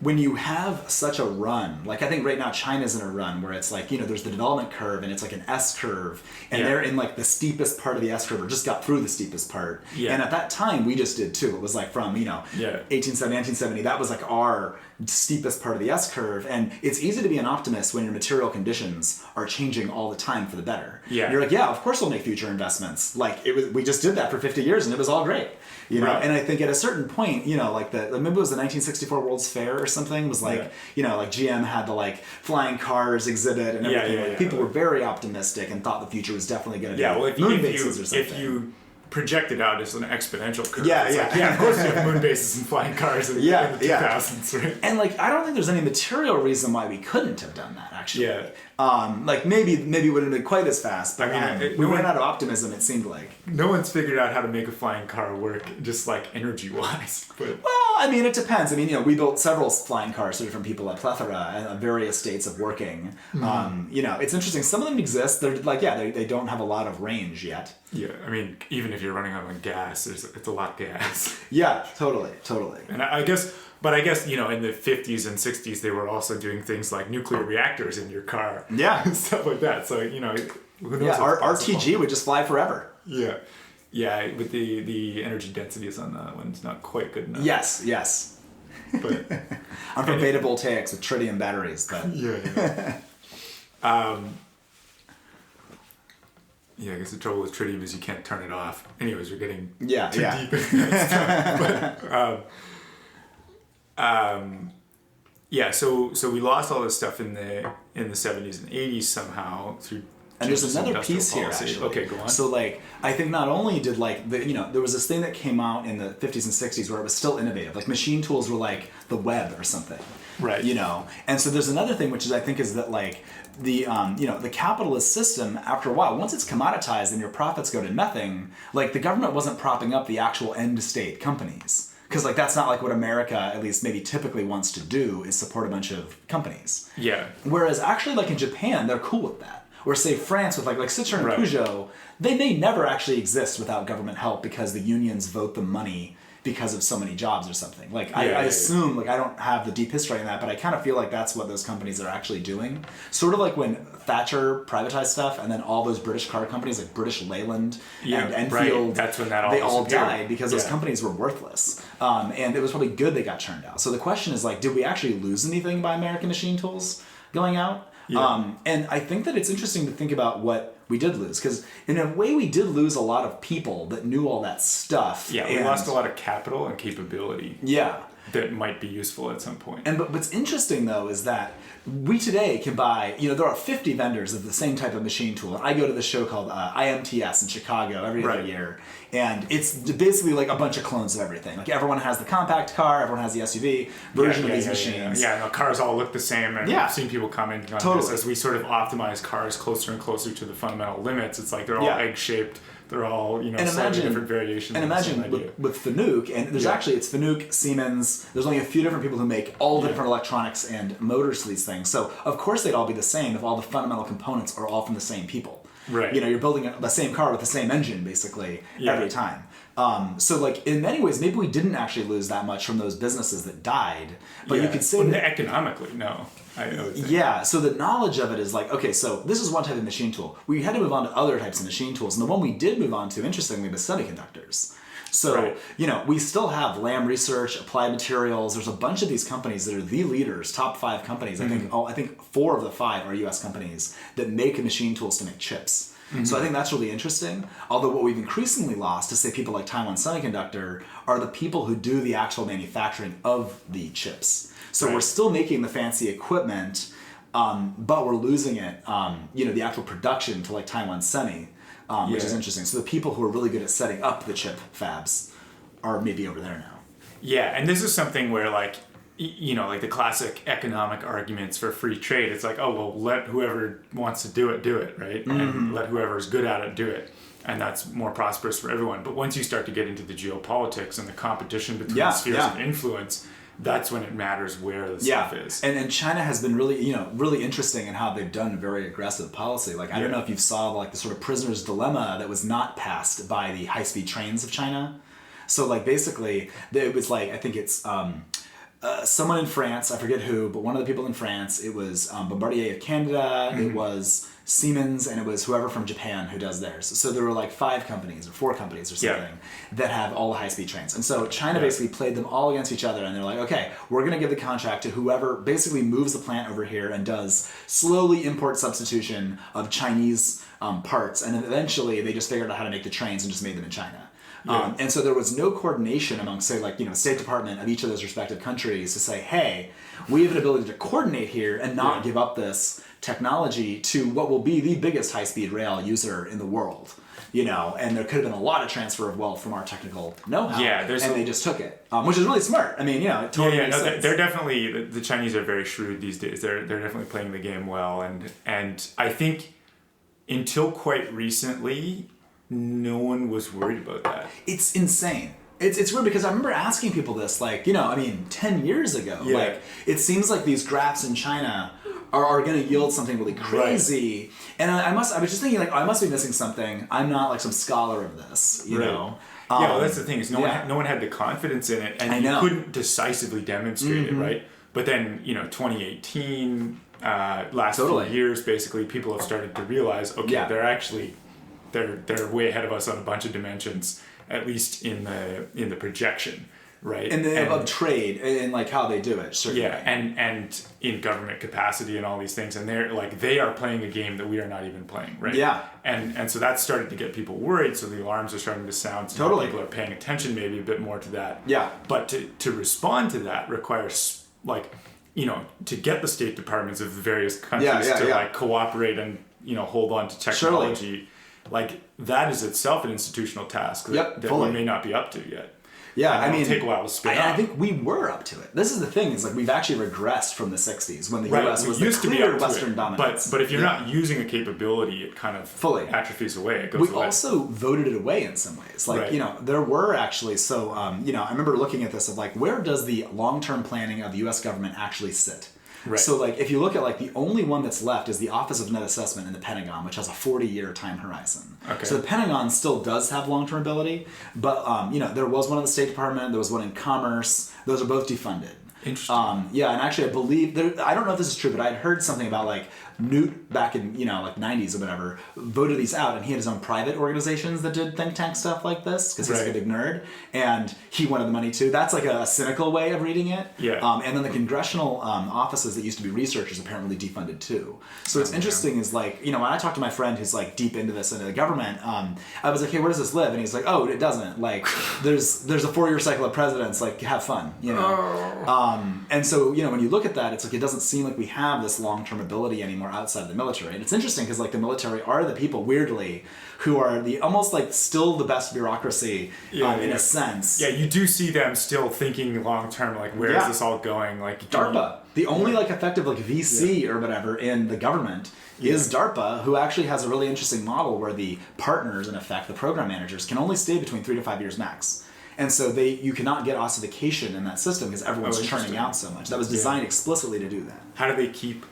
when you have such a run, like I think right now China's in a run where it's like, there's the development curve and it's like an S curve, and they're in like the steepest part of the S curve, or just got through the steepest part. Yeah. And at that time we just did too. It was like from, 1870, 1970, that was like our steepest part of the S curve. And it's easy to be an optimist when your material conditions are changing all the time for the better. Yeah. You're like, yeah, of course we'll make future investments. Like we just did that for 50 years and it was all great. Right. And I think at a certain point, like maybe it was the 1964 World's Fair or something, was like, like GM had the like flying cars exhibit and everything. People were very optimistic and thought the future was definitely going to be moon bases or something. If you project it out as an exponential curve. Of course you have moon bases and flying cars in the 2000s, right? And like, I don't think there's any material reason why we couldn't have done that, actually. Yeah. Like maybe it wouldn't have been quite as fast, but we ran out of optimism, it seemed like. No one's figured out how to make a flying car work, just like energy-wise. But. Well, I mean, it depends. I mean, we built several flying cars for different people at Plethora and various states of working. Mm-hmm. It's interesting. Some of them exist. They're like, they don't have a lot of range yet. Yeah, I mean, even if you're running on gas, it's a lot of gas. Yeah, totally. And I guess, in the 50s and 60s, they were also doing things like nuclear reactors in your car. Yeah. And stuff like that. So, who knows our RTG would just fly forever. Yeah. Yeah, but the energy densities on that one's not quite good enough. Yes. But I'm for beta voltaics with tritium batteries, but... Yeah. Yeah, I guess the trouble with tritium is you can't turn it off. Anyways, we're getting too deep into that stuff. But, so we lost all this stuff in the 70s and 80s somehow through. And there's another piece here, actually. Okay, go on. So, like, I think not only did, like, there was this thing that came out in the 50s and 60s where it was still innovative. Like, machine tools were like the web or something. Right. And so there's another thing, which is, I think, is that, like, the capitalist system, after a while, once it's commoditized and your profits go to nothing, like, the government wasn't propping up the actual end state companies. Because, like, that's not, like, what America, at least maybe typically wants to do, is support a bunch of companies. Yeah. Whereas, actually, like, in Japan, they're cool with that. Or say France with like Citroën and Peugeot, they may never actually exist without government help because the unions vote them money because of so many jobs or something. Like I assume, like I don't have the deep history in that, but I kind of feel like that's what those companies are actually doing. Sort of like when Thatcher privatized stuff and then all those British car companies like British Leyland and Enfield, that's when they all died because those companies were worthless. And it was probably good they got churned out. So the question is like, did we actually lose anything by American Machine Tools going out? Yeah. And I think that it's interesting to think about what we did lose, because in a way we did lose a lot of people that knew all that stuff. Yeah, we lost a lot of capital and capability. Yeah. That might be useful at some point. But what's interesting though is that we today can buy, there are 50 vendors of the same type of machine tool. I go to this show called IMTS in Chicago every other year. And it's basically like a bunch of clones of everything. Like everyone has the compact car, everyone has the SUV version of these machines. Yeah, cars all look the same. And I've seen people comment on this as we sort of optimize cars closer and closer to the fundamental limits. It's like they're all egg-shaped. They're all, slightly different variations. And imagine with Fanuc, and there's actually, it's Fanuc, Siemens, there's only a few different people who make all the different electronics and motors for these things. So, of course they'd all be the same if all the fundamental components are all from the same people. Right. You're building the same car with the same engine, basically, every time. So, like, in many ways, maybe we didn't actually lose that much from those businesses that died. But you could say that... Economically, no. Yeah, so the knowledge of it is like, okay, so this is one type of machine tool. We had to move on to other types of machine tools. And the one we did move on to, interestingly, was semiconductors. So, we still have Lam Research, Applied Materials. There's a bunch of these companies that are the leaders, top 5 companies. Mm-hmm. I think 4 of the 5 are U.S. companies that make machine tools to make chips. Mm-hmm. So I think that's really interesting. Although what we've increasingly lost to say people like Taiwan Semiconductor are the people who do the actual manufacturing of the chips. So we're still making the fancy equipment, but we're losing it, the actual production to like Taiwan Semi, which is interesting. So the people who are really good at setting up the chip fabs are maybe over there now. Yeah, and this is something where like the classic economic arguments for free trade. It's like, oh, well, let whoever wants to do it, right? Mm-hmm. And let whoever's good at it do it. And that's more prosperous for everyone. But once you start to get into the geopolitics and the competition between spheres of influence, that's when it matters where the stuff is. And China has been really, really interesting in how they've done very aggressive policy. Like, I don't know if you saw like the sort of prisoner's dilemma that was not passed by the high-speed trains of China. So like basically, it was like, I think it's someone in France, I forget who, but one of the people in France, it was Bombardier of Canada, it was Siemens, and it was whoever from Japan who does theirs. So there were like 5 companies or 4 companies or something that have all the high-speed trains. And so China basically played them all against each other, and they're like, okay, we're going to give the contract to whoever basically moves the plant over here and does slowly import substitution of Chinese parts. And then eventually they just figured out how to make the trains and just made them in China. Yeah. And so there was no coordination among, say, like, State Department of each of those respective countries to say, hey, we have an ability to coordinate here and not give up this technology to what will be the biggest high-speed rail user in the world. And there could have been a lot of transfer of wealth from our technical know-how, and they just took it, which is really smart. I mean, it totally makes sense. They're definitely, the Chinese are very shrewd these days. They're definitely playing the game well, and I think until quite recently, no one was worried about that. It's insane. It's weird because I remember asking people this, 10 years ago. Yeah. Like, it seems like these graphs in China are going to yield something really crazy. Right. And I was just thinking, I must be missing something. I'm not like some scholar of this, you know? Well, that's the thing is no one had the confidence in it, and you couldn't decisively demonstrate it, right? But then, 2018, last few years, basically, people have started to realize, okay, they're actually... They're way ahead of us on a bunch of dimensions, at least in the projection, right? And of trade and like how they do it, certainly. Yeah, and in government capacity and all these things, and they are playing a game that we are not even playing, right? Yeah. And so that started to get people worried. So the alarms are starting to sound. So totally. People are paying attention maybe a bit more to that. Yeah. But to respond to that requires to get the state departments of the various countries to cooperate and hold on to technology. Surely. Like, that is itself an institutional task that we may not be up to yet. Yeah, it'll take a while to spin up. I think we were up to it. This is the thing, is like we've actually regressed from the 60s when the US was the clear Western dominance. But if you're not using a capability, it kind of fully atrophies away. It goes away. We also voted it away in some ways. Like, there were actually, I remember looking at this of like, where does the long-term planning of the US government actually sit? Right. So, like, if you look at, like, the only one that's left is the Office of Net Assessment in the Pentagon, which has a 40-year time horizon. Okay. So the Pentagon still does have long-term ability, but, there was one in the State Department, there was one in Commerce. Those are both defunded. Interesting. And actually, I believe, I don't know if this is true, but I'd heard something about, like, Newt back in, 90s or whatever, voted these out, and he had his own private organizations that did think tank stuff like this, because he's like a big nerd, and he wanted the money too. That's like a cynical way of reading it. Yeah. And then the congressional offices that used to be researchers apparently defunded too. So what's interesting is like, when I talked to my friend who's like deep into this, into the government, I was like, hey, where does this live? And he's like, oh, it doesn't. Like, there's a 4-year cycle of presidents, like, have fun, And so, when you look at that, it's like, it doesn't seem like we have this long-term ability anymore outside of the military. And it's interesting because like the military are the people, weirdly, who are the almost like still the best bureaucracy in a sense. Yeah, you do see them still thinking long-term, like where is this all going? Like DARPA, the only like effective like VC or whatever in the government is DARPA, who actually has a really interesting model where the partners, in effect, the program managers, can only stay between 3 to 5 years max. And so you cannot get ossification in that system because everyone's churning out so much. That was designed explicitly to do that. How do they keep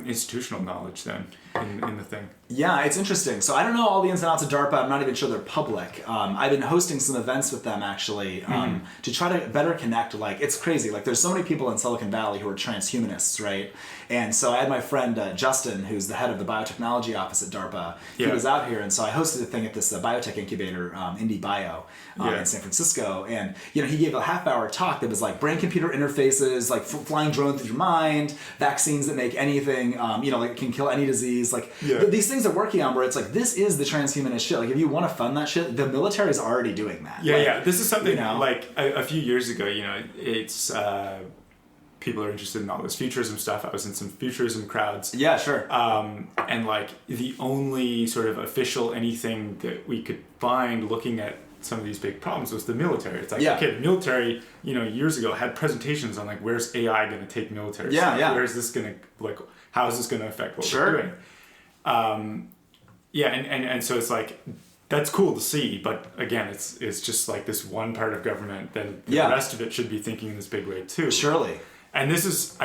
institutional knowledge then in the thing? Yeah, it's interesting. So I don't know all the ins and outs of DARPA. I'm not even sure they're public. I've been hosting some events with them actually to try to better connect. Like, it's crazy. Like, there's so many people in Silicon Valley who are transhumanists, right? And so I had my friend Justin, who's the head of the biotechnology office at DARPA. He was out here, and so I hosted a thing at this biotech incubator, Indie Bio, in San Francisco. And he gave a half-hour talk that was like brain-computer interfaces, like flying drones through your mind, vaccines that make anything, like can kill any disease. Like these things they're working on, where it's like, this is the transhumanist shit. Like, if you want to fund that shit, the military is already doing that. This is something like a few years ago. It's. People are interested in all this futurism stuff. I was in some futurism crowds. Yeah, sure. And like the only sort of official anything that we could find looking at some of these big problems was the military. It's like, okay, the military, years ago had presentations on like, where's AI going to take military stuff? Where's this going to, like, how is this going to affect what we're doing? And so it's like, that's cool to see, but again, it's just like this one part of government, then the rest of it should be thinking in this big way too. Surely. And this is,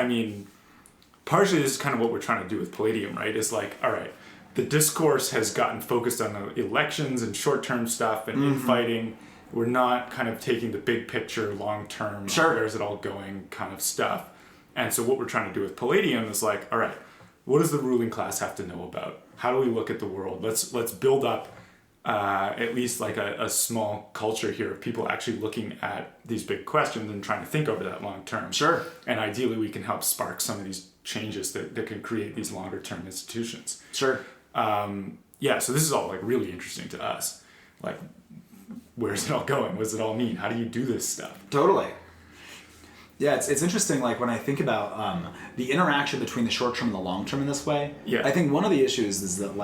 partially this is kind of what we're trying to do with Palladium, right? It's like, all right, the discourse has gotten focused on elections and short-term stuff and infighting, we're not kind of taking the big picture, long term, where's it all going kind of stuff. And so what we're trying to do with Palladium is like, all right, what does the ruling class have to know about? How do we look at the world? Let's build up at least like a small culture here of people actually looking at these big questions and trying to think over that long term. Sure. And ideally we can help spark some of these changes that can create these longer term institutions. Sure. So this is all like really interesting to us. Like, where's it all going? What does it all mean? How do you do this stuff? Totally. Yeah, it's interesting, like, when I think about the interaction between the short term and the long term in this way, I think one of the issues is that,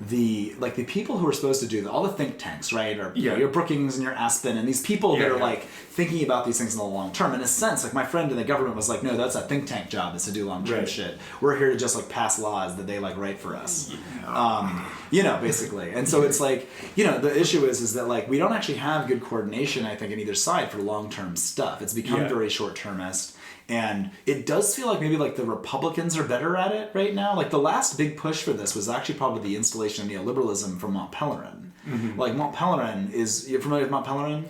the people who are supposed to do all the think tanks, right, or your Brookings and your Aspen, and these people that are, like, thinking about these things in the long term, in a sense, like, my friend in the government was like, no, that's a think tank job, is to do long term shit. We're here to just, like, pass laws that they, like, write for us. Basically. And so it's like, the issue is that, like, we don't actually have good coordination, I think, on either side for long term stuff. It's become very short term. And it does feel like maybe like the Republicans are better at it right now. Like the last big push for this was actually probably the installation of neoliberalism from Mont Pelerin. Mm-hmm. Like Mont Pelerin you're familiar with Mont Pelerin?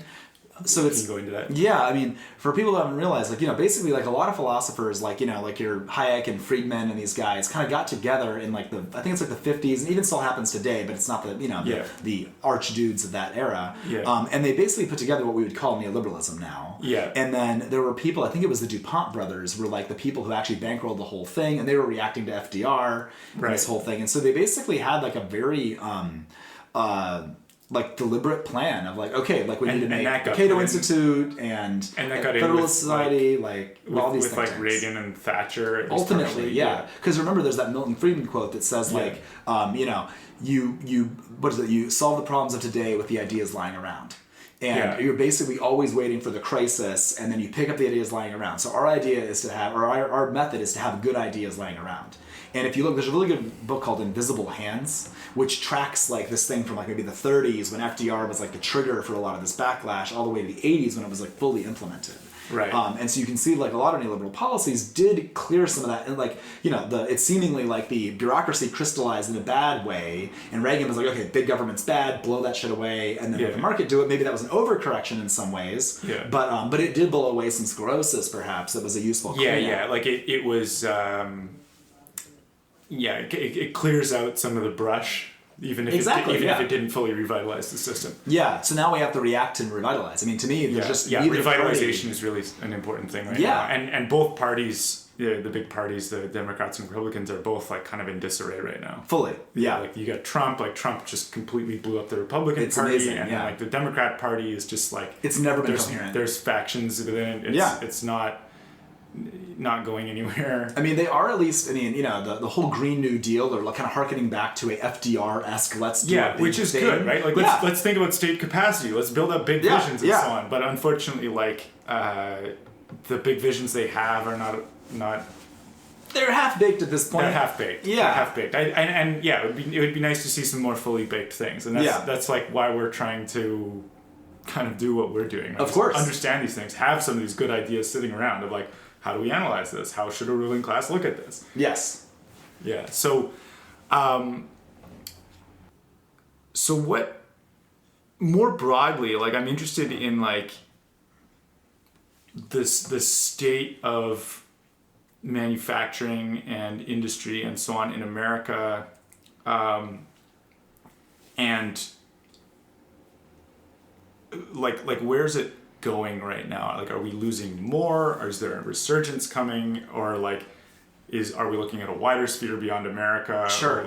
So it's going to that. Yeah, I mean, for people who haven't realized, like, basically, like, a lot of philosophers, like, like your Hayek and Friedman and these guys kind of got together in, like, I think it's like the 50s, and even still happens today, but it's not the arch dudes of that era. Yeah. And they basically put together what we would call neoliberalism now. Yeah. And then there were people, I think it was the DuPont brothers, were, like, the people who actually bankrolled the whole thing, and they were reacting to FDR and this whole thing. And so they basically had, like, a very, like deliberate plan of like, okay, like we need to make the Cato Institute and Federalist Society, like all these things. With like Reagan and Thatcher. Ultimately, yeah. Because remember, there's that Milton Friedman quote that says like, you solve the problems of today with the ideas lying around. And you're basically always waiting for the crisis, and then you pick up the ideas lying around. So our idea is to have, or our method is to have good ideas lying around. And if you look, there's a really good book called Invisible Hands, which tracks like this thing from like maybe the 30s when FDR was like the trigger for a lot of this backlash, all the way to the 80s when it was like fully implemented. Right. And so you can see like a lot of neoliberal policies did clear some of that, and like it's seemingly like the bureaucracy crystallized in a bad way, and Reagan was like, okay, big government's bad, blow that shit away, and then let the market do it. Maybe that was an overcorrection in some ways, but it did blow away some sclerosis, perhaps. That was a useful cleanup. Like it was it clears out some of the brush. Even if it didn't fully revitalize the system. Yeah, so now we have to react and revitalize. I mean, to me, there's just... revitalization is really an important thing right now. And both parties, the big parties, the Democrats and Republicans, are both like kind of in disarray right now. Fully, yeah. Like you got Trump just completely blew up the Republican Party. Amazing, and then like the Democrat Party is just like... It's never been coherent. There's factions within it. It's not going anywhere. I mean, they are at least, the whole Green New Deal, they're kind of harkening back to a FDR-esque, let's do a big which is thing. Good, right? Like, let's think about state capacity. Let's build up big visions and so on. But unfortunately, like, the big visions they have are not... They're half-baked at this point. They're half-baked. Yeah. They're half-baked. It would be nice to see some more fully baked things. And that's like why we're trying to kind of do what we're doing. Right? Of course. Understand these things. Have some of these good ideas sitting around of like, how do we analyze this? How should a ruling class look at this? Yes. Yeah. So what, more broadly, like I'm interested in like the state of manufacturing and industry and so on in America, and like where's it going right now? Like, are we losing more, or is there a resurgence coming, or like are we looking at a wider sphere beyond America? Sure. Or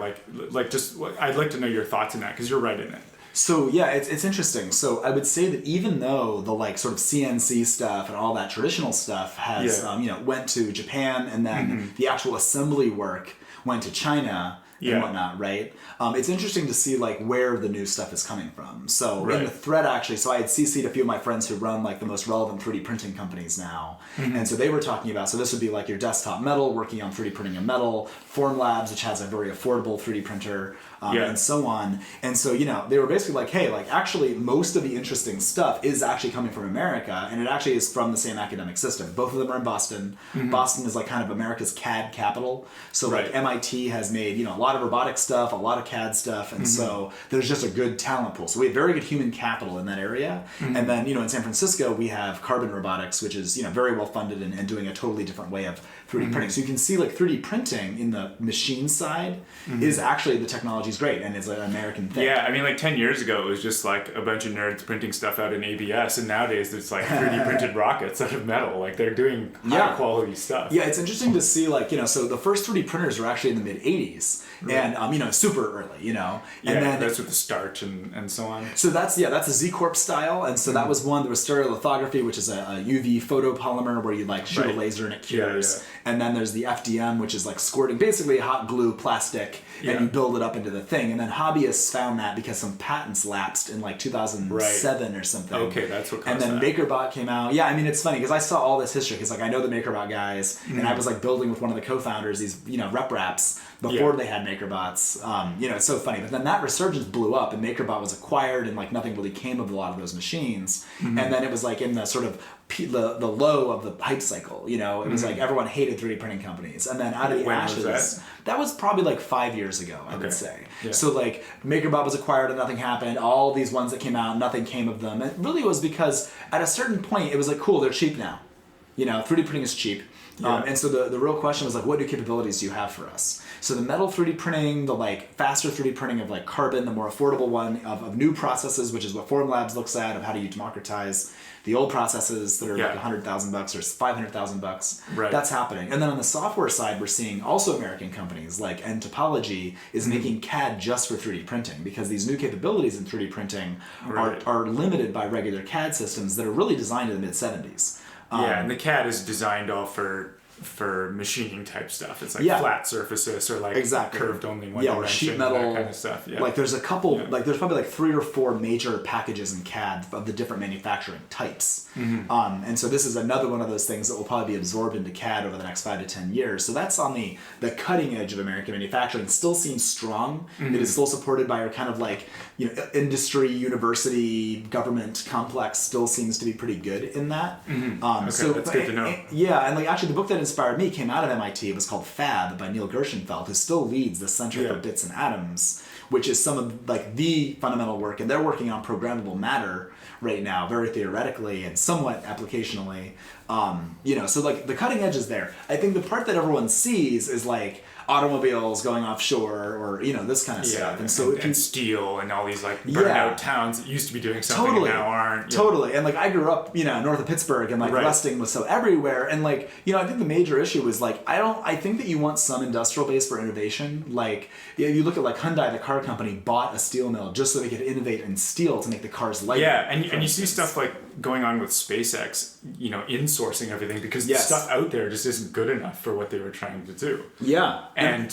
like just I'd like to know your thoughts on that, because you're right in it. So yeah, it's interesting. So I would say that even though the like sort of CNC stuff and all that traditional stuff has went to Japan, and then the actual assembly work went to China and whatnot, right? It's interesting to see like where the new stuff is coming from. So in the thread, actually, so I had CC'd a few of my friends who run like the most relevant 3D printing companies now. And so they were talking about, so this would be like your Desktop Metal working on 3D printing of metal, Formlabs, which has a very affordable 3D printer, and so on. And so, they were basically like, hey, like actually most of the interesting stuff is actually coming from America, and it actually is from the same academic system. Both of them are in Boston. Boston is like kind of America's CAD capital. So like MIT has made, a lot lot of robotic stuff, a lot of CAD stuff, and so there's just a good talent pool. So we have very good human capital in that area. And then, in San Francisco, we have Carbon Robotics, which is, very well funded and doing a totally different way of 3D printing. So you can see like 3D printing in the machine side is actually, the technology is great and it's an American thing. Yeah, I mean, like 10 years ago, it was just like a bunch of nerds printing stuff out in ABS, and nowadays it's like 3D printed rockets out of metal. Like they're doing high quality stuff. Yeah, it's interesting to see like, so the first 3D printers were actually in the mid 80s. Right. And, super early, and then that's with the starch and so on. So that's a Z Corp style. And so that was one. There was stereolithography, which is a UV photopolymer where you like shoot a laser and it cures. And then there's the FDM, which is like squirting basically hot glue plastic and you build it up into the thing. And then hobbyists found that because some patents lapsed in like 2007 or something. Okay, that's what caused And then that. MakerBot came out. Yeah, I mean, it's funny because I saw all this history because like I know the MakerBot guys and I was like building with one of the co-founders these, rep wraps before they had MakerBots. It's so funny. But then that resurgence blew up and MakerBot was acquired and like nothing really came of a lot of those machines. And then it was like in the sort of the low of the hype cycle, it was like everyone hated 3D printing companies. And then out of the ashes, that was probably like 5 years ago, I would say. Yeah. So like MakerBot was acquired and nothing happened. All these ones that came out, nothing came of them. And it really was because at a certain point, it was like, cool, they're cheap now. 3D printing is cheap. Yeah. And so the real question was like, what new capabilities do you have for us? So the metal 3D printing, the like faster 3D printing of like carbon, the more affordable one of new processes, which is what Formlabs looks at, of how do you democratize the old processes that are like $100,000 or $500,000. Right. That's happening. And then on the software side, we're seeing also American companies like Topology is making CAD just for 3D printing because these new capabilities in 3D printing are limited by regular CAD systems that are really designed in the mid 70s. And the CAD is designed all for machining type stuff. It's like flat surfaces or like curved only one direction, or sheet metal, that kind of stuff. Yeah. Like there's a couple, like there's probably like 3 or 4 major packages in CAD of the different manufacturing types. And so this is another one of those things that will probably be absorbed into CAD over the next 5 to 10 years. So that's on the cutting edge of American manufacturing. Still seems strong. It is still supported by our kind of like, industry, university, government complex still seems to be pretty good in that. So that's good to know. And like actually the book that inspired me came out of MIT. It was called Fab by Neil Gershenfeld, who still leads the Center for Bits and Atoms, which is some of like the fundamental work, and they're working on programmable matter right now, very theoretically and somewhat applicationally. So like the cutting edge is there. I think the part that everyone sees is like automobiles going offshore or this kind of stuff. And so and steel and all these like burnt out towns that used to be doing something and now aren't. Totally. And like I grew up, north of Pittsburgh and like rusting was so everywhere. And like, I think the major issue was like, I think that you want some industrial base for innovation. Like you look at like Hyundai, the car company, bought a steel mill just so they could innovate in steel to make the cars lighter. Yeah, and you see stuff like going on with SpaceX, insourcing everything because the stuff out there just isn't good enough for what they were trying to do. Yeah. And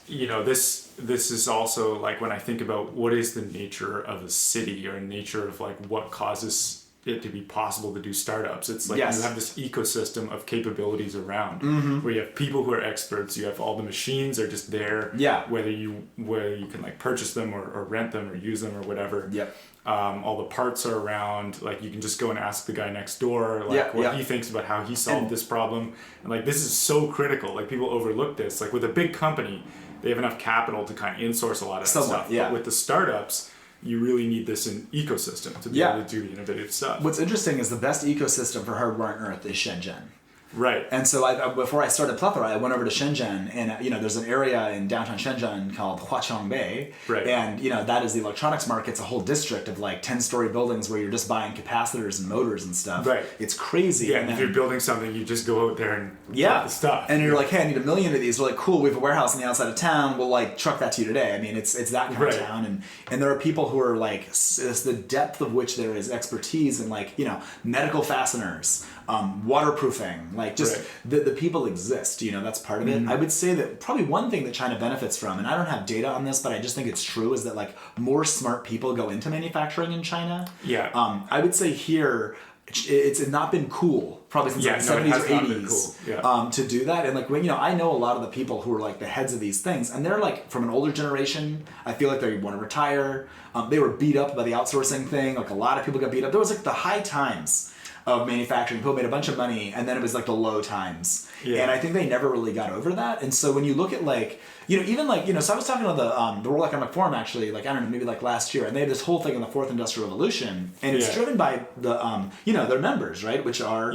this is also like when I think about what is the nature of a city or nature of like what causes it to be possible to do startups. It's like you have this ecosystem of capabilities around where you have people who are experts, you have all the machines are just there, whether you can like purchase them or rent them or use them or whatever. All the parts are around, like you can just go and ask the guy next door what he thinks about how he solved this problem. And like this is so critical, like people overlook this. Like with a big company, they have enough capital to kind of insource a lot of that stuff. But with the startups, you really need this in ecosystem to be able to do the innovative stuff. What's interesting is the best ecosystem for hardware on earth is Shenzhen. Right. And so before I started Plethora, I went over to Shenzhen, and there's an area in downtown Shenzhen called Huaqiangbei, and that is the electronics market. It's a whole district of like 10-story buildings where you're just buying capacitors and motors and stuff. Right. It's crazy. Yeah. And if you're building something, you just go out there and get the stuff. And you're like, hey, I need 1 million of these. We're like, cool. We have a warehouse on the outside of town. We'll like truck that to you today. I mean, it's that kind of town, and there are people who are like, it's the depth of which there is expertise in like medical fasteners. Waterproofing, like just the people exist, that's part of it. I would say that probably one thing that China benefits from, and I don't have data on this, but I just think it's true, is that like more smart people go into manufacturing in China. I would say here it's not been cool probably since the 70s or 80s to do that. And like when I know a lot of the people who are like the heads of these things, and they're like from an older generation. I feel like they want to retire. They were beat up by the outsourcing thing. Like a lot of people got beat up. There was like the high times of manufacturing. People made a bunch of money, and then it was like the low times. Yeah. And I think they never really got over that. And so when you look at like, even like, so I was talking to the World Economic Forum actually, like, I don't know, maybe like last year, and they had this whole thing on the fourth industrial revolution, and it's driven by the, their members, right? Which are,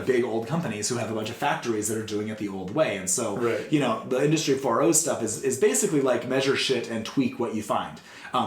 big old companies who have a bunch of factories that are doing it the old way. And so, the Industry 4.0 stuff is basically like measure shit and tweak what you find,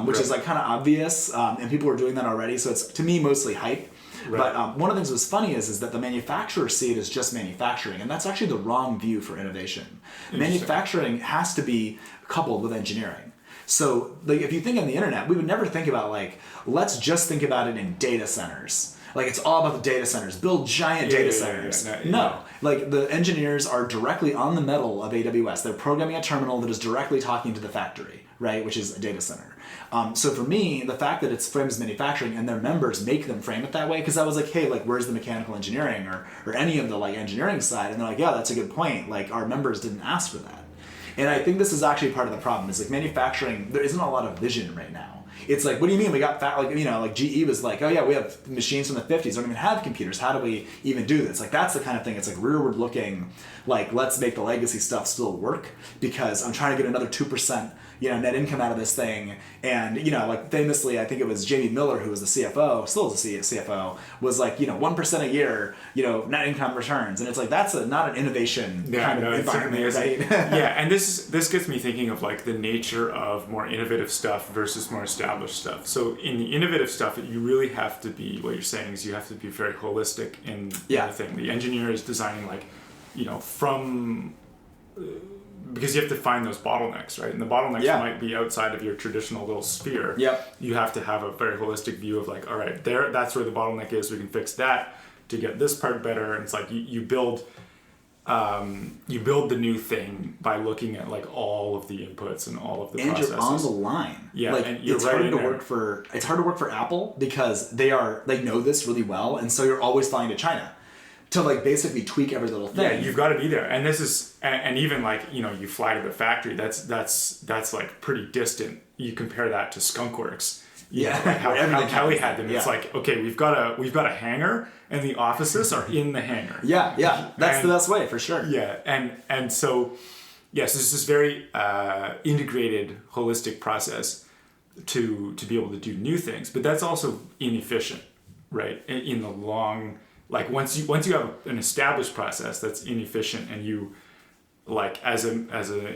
which is like kind of obvious, and people are doing that already. So it's, to me, mostly hype. Right. But one of the things that was funny is that the manufacturers see it as just manufacturing, and that's actually the wrong view for innovation. Manufacturing has to be coupled with engineering. So like, if you think on the internet, we would never think about like, let's just think about it in data centers. Like it's all about the data centers, build giant data centers. No, like the engineers are directly on the metal of AWS. They're programming a terminal that is directly talking to the factory, right? Which is a data center. So for me, the fact that it's framed as manufacturing and their members make them frame it that way, because I was like, hey, like where's the mechanical engineering or any of the like engineering side? And they're like, yeah, that's a good point. Like our members didn't ask for that. And I think this is actually part of the problem is like manufacturing, there isn't a lot of vision right now. It's like, what do you mean we got like GE was like, oh yeah, we have machines from the 50s, don't even have computers. How do we even do this? Like that's the kind of thing, it's like rearward looking, like let's make the legacy stuff still work because I'm trying to get another 2% net income out of this thing. And, like famously, I think it was Jamie Miller, who was the CFO, still is the CFO, was like, 1% a year, net income returns. And it's like, that's not an innovation kind of environment, right? Yeah. And this gets me thinking of like the nature of more innovative stuff versus more established stuff. So in the innovative stuff, you really have to be, what you're saying is you have to be very holistic in the thing. The engineer is designing like, because you have to find those bottlenecks, right? And the bottlenecks might be outside of your traditional little sphere. Yep. You have to have a very holistic view of like, all right, that's where the bottleneck is. We can fix that to get this part better. And it's like you build the new thing by looking at like all of the inputs and all of the processes. And you're on the line. Yeah, like and you're it's right hard to work for. It's hard to work for Apple because they know this really well, and so you're always flying to China to like basically tweak every little thing. Yeah, you've got to be there. And this is, and even like, you fly to the factory, that's like pretty distant. You compare that to Skunkworks. Yeah. Like how Kelly had them. It's like, okay, we've got a hangar and the offices are in the hangar. Yeah. That's the best way for sure. Yeah. And so, yes, this is this very integrated, holistic process to be able to do new things, but that's also inefficient, right? In the long, like once you have an established process that's inefficient, and you like as an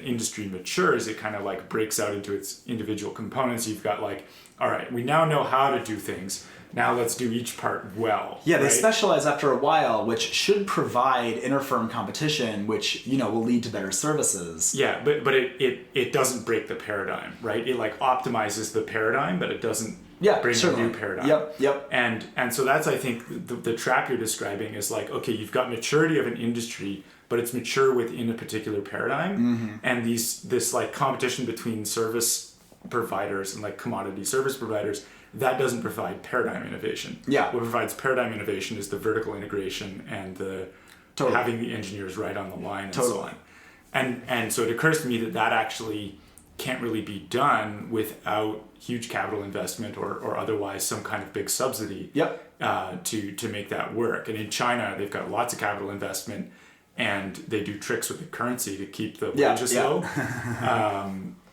industry matures, it kind of like breaks out into its individual components. You've got like, all right, we now know how to do things. Now let's do each part well. Yeah, they specialize after a while, which should provide inter-firm competition, which will lead to better services. Yeah, but it doesn't break the paradigm, right? It like optimizes the paradigm, but it doesn't bring a new paradigm. Yep. And so that's, I think, the trap you're describing is like, okay, you've got maturity of an industry, but it's mature within a particular paradigm, and this like competition between service providers and like commodity service providers, that doesn't provide paradigm innovation. Yeah. What provides paradigm innovation is the vertical integration and the having the engineers right on the line and so on. And so it occurs to me that actually can't really be done without huge capital investment or otherwise some kind of big subsidy to make that work. And in China, they've got lots of capital investment, and they do tricks with the currency to keep the wages low.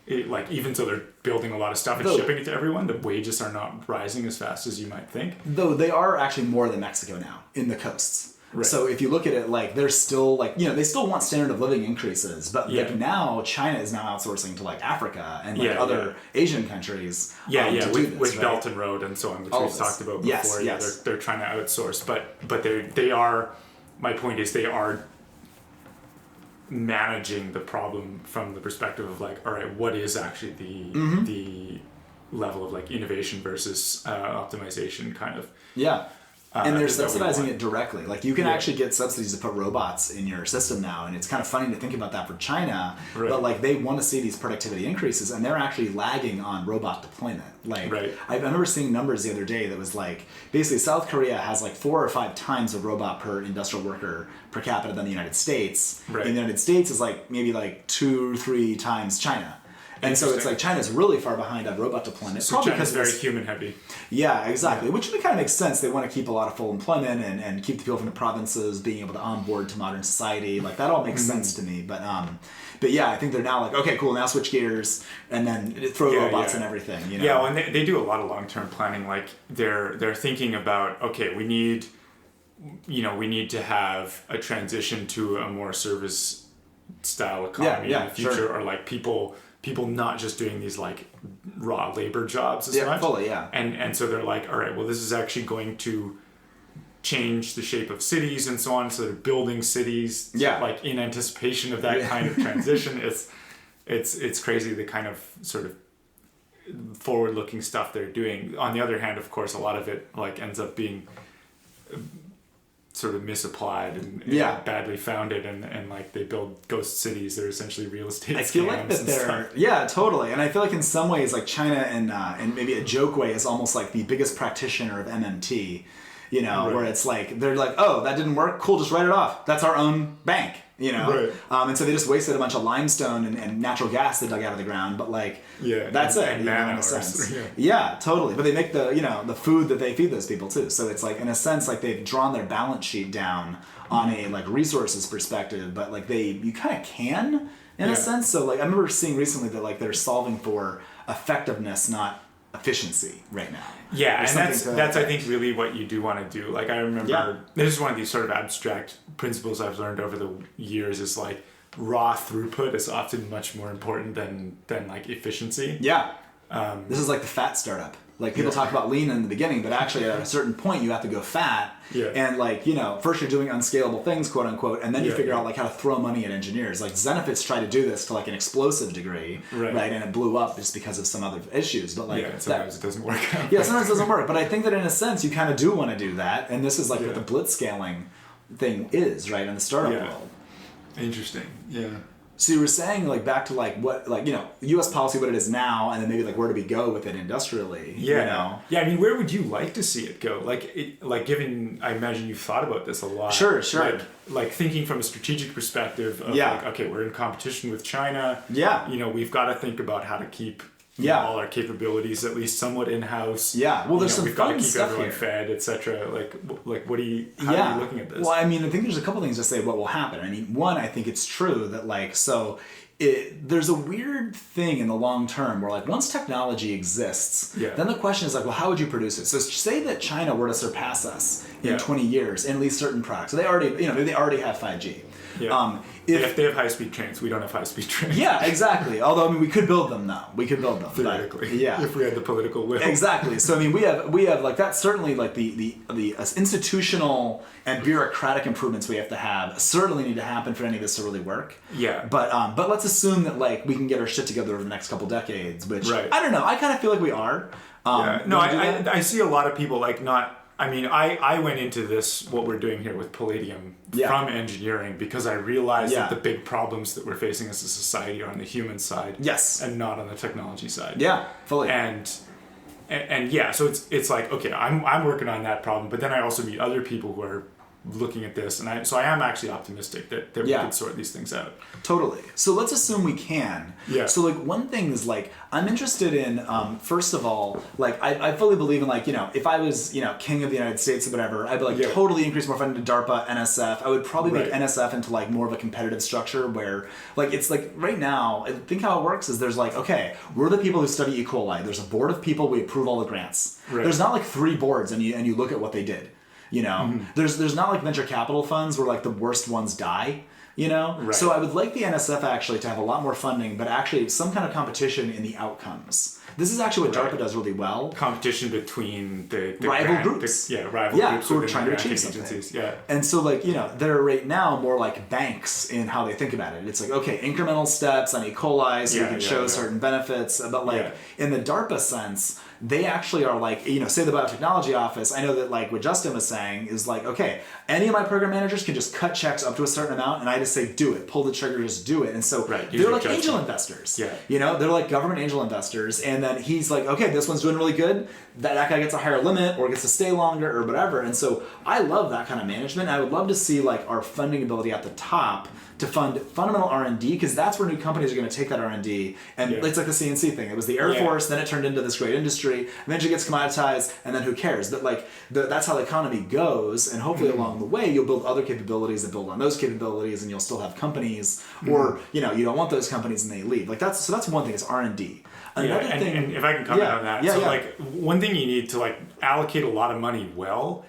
Even so they're building a lot of stuff and shipping it to everyone, the wages are not rising as fast as you might think. Though they are actually more than Mexico now in the coasts. Right. So if you look at it, like they're still like, they still want standard of living increases, but like now China is now outsourcing to like Africa and like other Asian countries. With Belt and Road and so on, which we've talked about before. Yes. They're trying to outsource, but they are. My point is they are managing the problem from the perspective of like, all right, what is actually the level of like innovation versus optimization kind of. And they're subsidizing it directly. Like you can actually get subsidies to put robots in your system now, and it's kind of funny to think about that for China. Right. But like they want to see these productivity increases, and they're actually lagging on robot deployment. Like I remember seeing numbers the other day that was like basically South Korea has like 4 or 5 times a robot per industrial worker per capita than the United States. Right. And the United States is like maybe like 2 or 3 times China. And so it's like China's really far behind on robot deployment. So China's very human heavy. Yeah, exactly. Which kind of makes sense. They want to keep a lot of full employment and keep the people from the provinces being able to onboard to modern society. Like that all makes sense to me. But yeah, I think they're now like, okay, cool, now switch gears and then throw robots and everything. You know? Yeah, well, and they do a lot of long-term planning. Like they're thinking about, okay, we need to have a transition to a more service style economy in the future, or like people not just doing these like raw labor jobs as much. Fully, yeah. And so they're like, all right, well, this is actually going to change the shape of cities and so on. So they're building cities, like in anticipation of that kind of transition. It's crazy the kind of sort of forward-looking stuff they're doing. On the other hand, of course, a lot of it like ends up being sort of misapplied and badly founded, and like they build ghost cities. They're essentially real estate scams. I feel like that they're totally. And I feel like in some ways like China and maybe a joke way is almost like the biggest practitioner of MMT, where it's like they're like, oh, that didn't work, cool, just write it off, that's our own bank, and so they just wasted a bunch of limestone and natural gas they dug out of the ground, but like that's it, in a sense. Totally. But they make the the food that they feed those people too, so it's like in a sense like they've drawn their balance sheet down on a like resources perspective, but like you kind of can in a sense. So like I remember seeing recently that like they're solving for effectiveness, not efficiency right now. Yeah, and that's I think really what you do want to do. Like I remember this is one of these sort of abstract principles I've learned over the years, is like raw throughput is often much more important than like efficiency. Yeah. This is like the fat startup. Like people talk about lean in the beginning, but actually at a certain point you have to go fat. Yeah. And like, first you're doing unscalable things, quote unquote, and then you figure out like how to throw money at engineers. Like Zenefits tried to do this to like an explosive degree, right? And it blew up just because of some other issues. But like sometimes it doesn't work out. Yeah, sometimes it doesn't work. But I think that in a sense you kind of do want to do that. And this is like what the blitz scaling thing is, right, in the startup world. Interesting. Yeah. So you were saying like back to like what like U.S. policy, what it is now, and then maybe like where do we go with it industrially? Yeah. I mean, where would you like to see it go? Like given, I imagine you've thought about this a lot. Sure. Like thinking from a strategic perspective of like, okay, we're in competition with China. Yeah. We've got to think about how to keep all our capabilities at least somewhat in-house. Yeah. Well, there's some we've got to keep everyone fed, etc. Like what do you? How are you looking at this? Well, I mean, I think there's a couple things to say what will happen. I mean, one, I think it's true that like there's a weird thing in the long term where like once technology exists, then the question is like, well, how would you produce it? So say that China were to surpass us in 20 years in at least certain products. So they already, maybe they already have 5G. Yeah. If they have high-speed trains, we don't have high-speed trains. Yeah, exactly. Although, I mean, we could build them now. We could build them. Theoretically. If we had the political will. Exactly. So, I mean, we have like, that's certainly like the institutional and bureaucratic improvements we have to have certainly need to happen for any of this to really work. Yeah. But let's assume that like we can get our shit together over the next couple decades, which, I don't know, I kind of feel like we are. No, I see a lot of people like not... I mean, I went into this, what we're doing here with Palladium, from engineering because I realized that the big problems that we're facing as a society are on the human side. Yes. And not on the technology side. Yeah, fully. And yeah, so it's like, okay, I'm working on that problem, but then I also meet other people who are looking at this, and I am actually optimistic that we can sort these things out. Totally. So let's assume we can. Yeah. So like one thing is like I'm interested in first of all, like I fully believe in like if I was king of the United States or whatever, I'd like totally increase more funding to DARPA, NSF. I would probably make NSF into like more of a competitive structure where like it's like right now I think how it works is there's like okay, we're the people who study E. coli. There's a board of people, we approve all the grants. Right. There's not like 3 boards and you look at what they did. There's not like venture capital funds where like the worst ones die, Right. So I would like the NSF actually to have a lot more funding, but actually some kind of competition in the outcomes. This is actually what DARPA does really well. Competition between the rival groups. Rival groups who are trying to achieve something. Agencies. Yeah. And so like, they're right now more like banks in how they think about it. It's like, okay, incremental steps on E. coli so we can show certain benefits. But like in the DARPA sense, they actually are like, say the biotechnology office, I know that like what Justin was saying is like, okay, any of my program managers can just cut checks up to a certain amount and I just say, do it, pull the trigger, just do it. And so they're like angel investors. Yeah. They're like government angel investors. And then he's like, okay, this one's doing really good. That guy gets a higher limit or gets to stay longer or whatever. And so I love that kind of management. I would love to see like our funding ability at the top to fund fundamental R&D, because that's where new companies are going to take that R&D. And it's like the CNC thing. It was the Air Force, then it turned into this great industry, eventually gets commoditized, and then who cares? But like that's how the economy goes, and hopefully along the way you'll build other capabilities that build on those capabilities, and you'll still have companies, or you don't want those companies and they leave. Like that's one thing, is R&D. Another thing, and if I can comment on that, like one thing you need to like allocate a lot of money well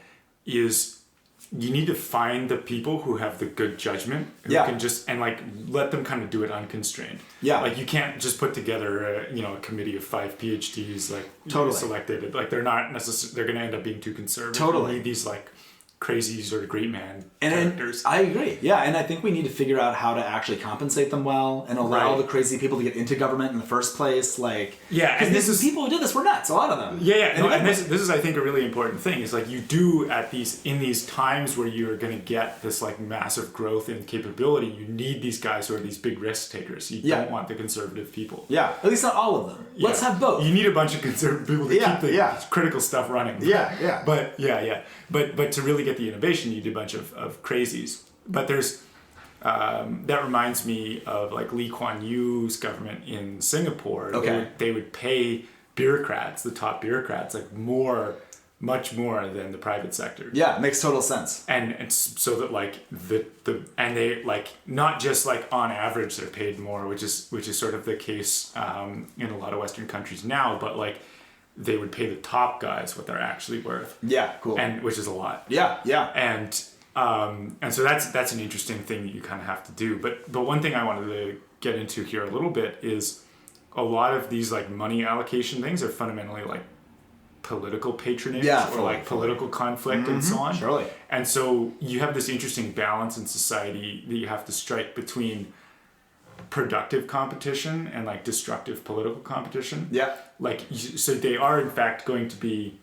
is you need to find the people who have the good judgment, who can just, and like let them kind of do it unconstrained. Yeah. Like you can't just put together a committee of 5 PhDs like selected. Like they're not necessarily, they're going to end up being too conservative. You need these like crazy sort of great man characters. I agree. Yeah, and I think we need to figure out how to actually compensate them well and allow the crazy people to get into government in the first place. Like, and this is people who did this were nuts. A lot of them. And this is I think a really important thing is like you do in these times where you're going to get this like massive growth in capability. You need these guys who are these big risk takers. You don't want the conservative people. Yeah, at least not all of them. Let's have both. You need a bunch of conservative people to keep the critical stuff running. But to really get the innovation, you need a bunch of crazies. But there's that reminds me of like Lee Kuan Yew's government in Singapore. They would pay bureaucrats, the top bureaucrats, like much more than the private sector. Yeah, it makes total sense. And so that like and they like not just like on average they're paid more, which is sort of the case in a lot of Western countries now, but like they would pay the top guys what they're actually worth. Yeah, cool. And which is a lot. Yeah. And so that's an interesting thing that you kind of have to do. But one thing I wanted to get into here a little bit is a lot of these like money allocation things are fundamentally like political patronage or like political conflict and so on. Surely. And so you have this interesting balance in society that you have to strike between productive competition and like destructive political competition. Yeah. Like, so they are in fact going to be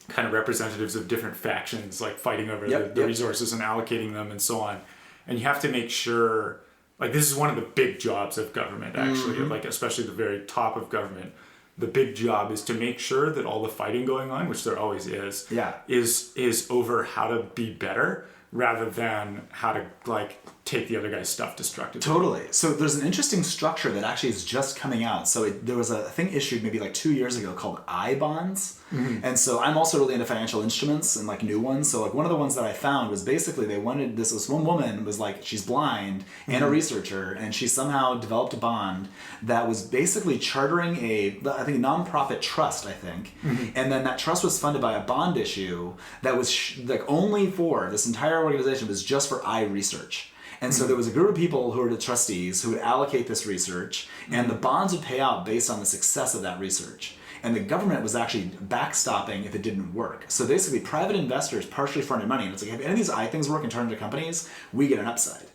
kind of representatives of different factions, like fighting over the resources and allocating them and so on. And you have to make sure, like this is one of the big jobs of government actually, like especially the very top of government. The big job is to make sure that all the fighting going on, which there always is, is over how to be better rather than how to like take the other guy's stuff destructively. Totally. So there's an interesting structure that actually is just coming out. So there was a thing issued maybe like 2 years ago called I bonds. And so I'm also really into financial instruments and like new ones. So like one of the ones that I found was basically they wanted this one woman was like, she's blind and a researcher, and she somehow developed a bond that was basically chartering a nonprofit trust, I think. And then that trust was funded by a bond issue that was like only for this entire organization was just for eye research. And so there was a group of people who were the trustees who would allocate this research, and the bonds would pay out based on the success of that research. And the government was actually backstopping if it didn't work. So basically, private investors partially fronted money. And it's like, if any of these eye things work and turn into companies, we get an upside.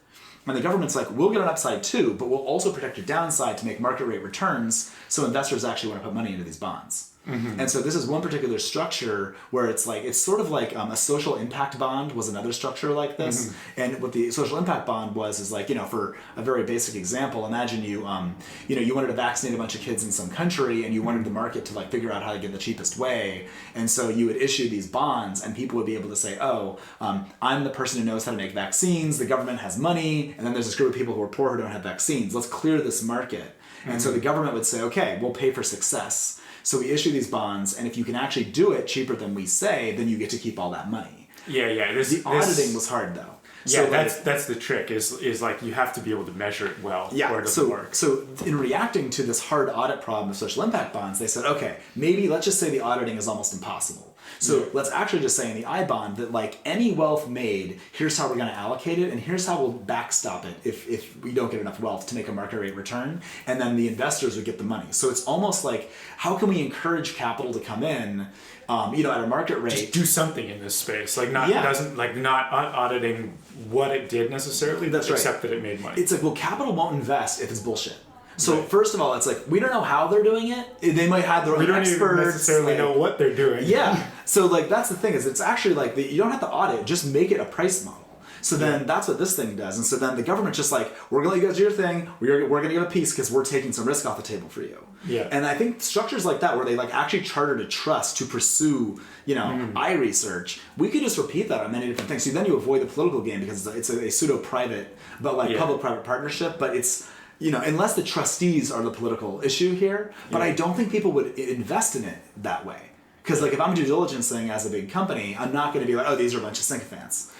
And the government's like, we'll get an upside too, but we'll also protect your downside to make market rate returns so investors actually want to put money into these bonds. And so this is one particular structure where it's sort of like a social impact bond was another structure like this. And what the social impact bond was is like, for a very basic example, imagine you wanted to vaccinate a bunch of kids in some country and you wanted the market to like figure out how to get the cheapest way. And so you would issue these bonds and people would be able to say, I'm the person who knows how to make vaccines. The government has money. And then there's this group of people who are poor who don't have vaccines. Let's clear this market. And so the government would say, okay, we'll pay for success. So we issue these bonds, and if you can actually do it cheaper than we say, then you get to keep all that money. The auditing was hard, though. So that's the trick, is like you have to be able to measure it well, or it doesn't work. So in reacting to this hard audit problem of social impact bonds, they said, okay, maybe let's just say the auditing is almost impossible. So let's actually just say in the I bond that like any wealth made, here's how we're going to allocate it, and here's how we'll backstop it if we don't get enough wealth to make a market rate return, and then the investors would get the money. So it's almost like, how can we encourage capital to come in, at a market rate? Just do something in this space, not auditing what it did necessarily, except that it made money. It's like, well, capital won't invest if it's bullshit. So first of all, it's like, we don't know how they're doing it. They might have their own experts. We don't even necessarily know what they're doing. Yeah. So like, that's the thing, is it's actually like, you don't have to audit, just make it a price model. So then that's what this thing does. And so then the government's just like, we're going to let you guys do your thing. We're going to give a piece because we're taking some risk off the table for you. Yeah. And I think structures like that, where they like actually chartered a trust to pursue, eye research, we could just repeat that on many different things. So then you avoid the political game, because it's a pseudo-private, but like public-private partnership. But it's, unless the trustees are the political issue here, but I don't think people would invest in it that way. Because like, if I'm due diligencing as a big company, I'm not going to be like, oh, these are a bunch of sycophants.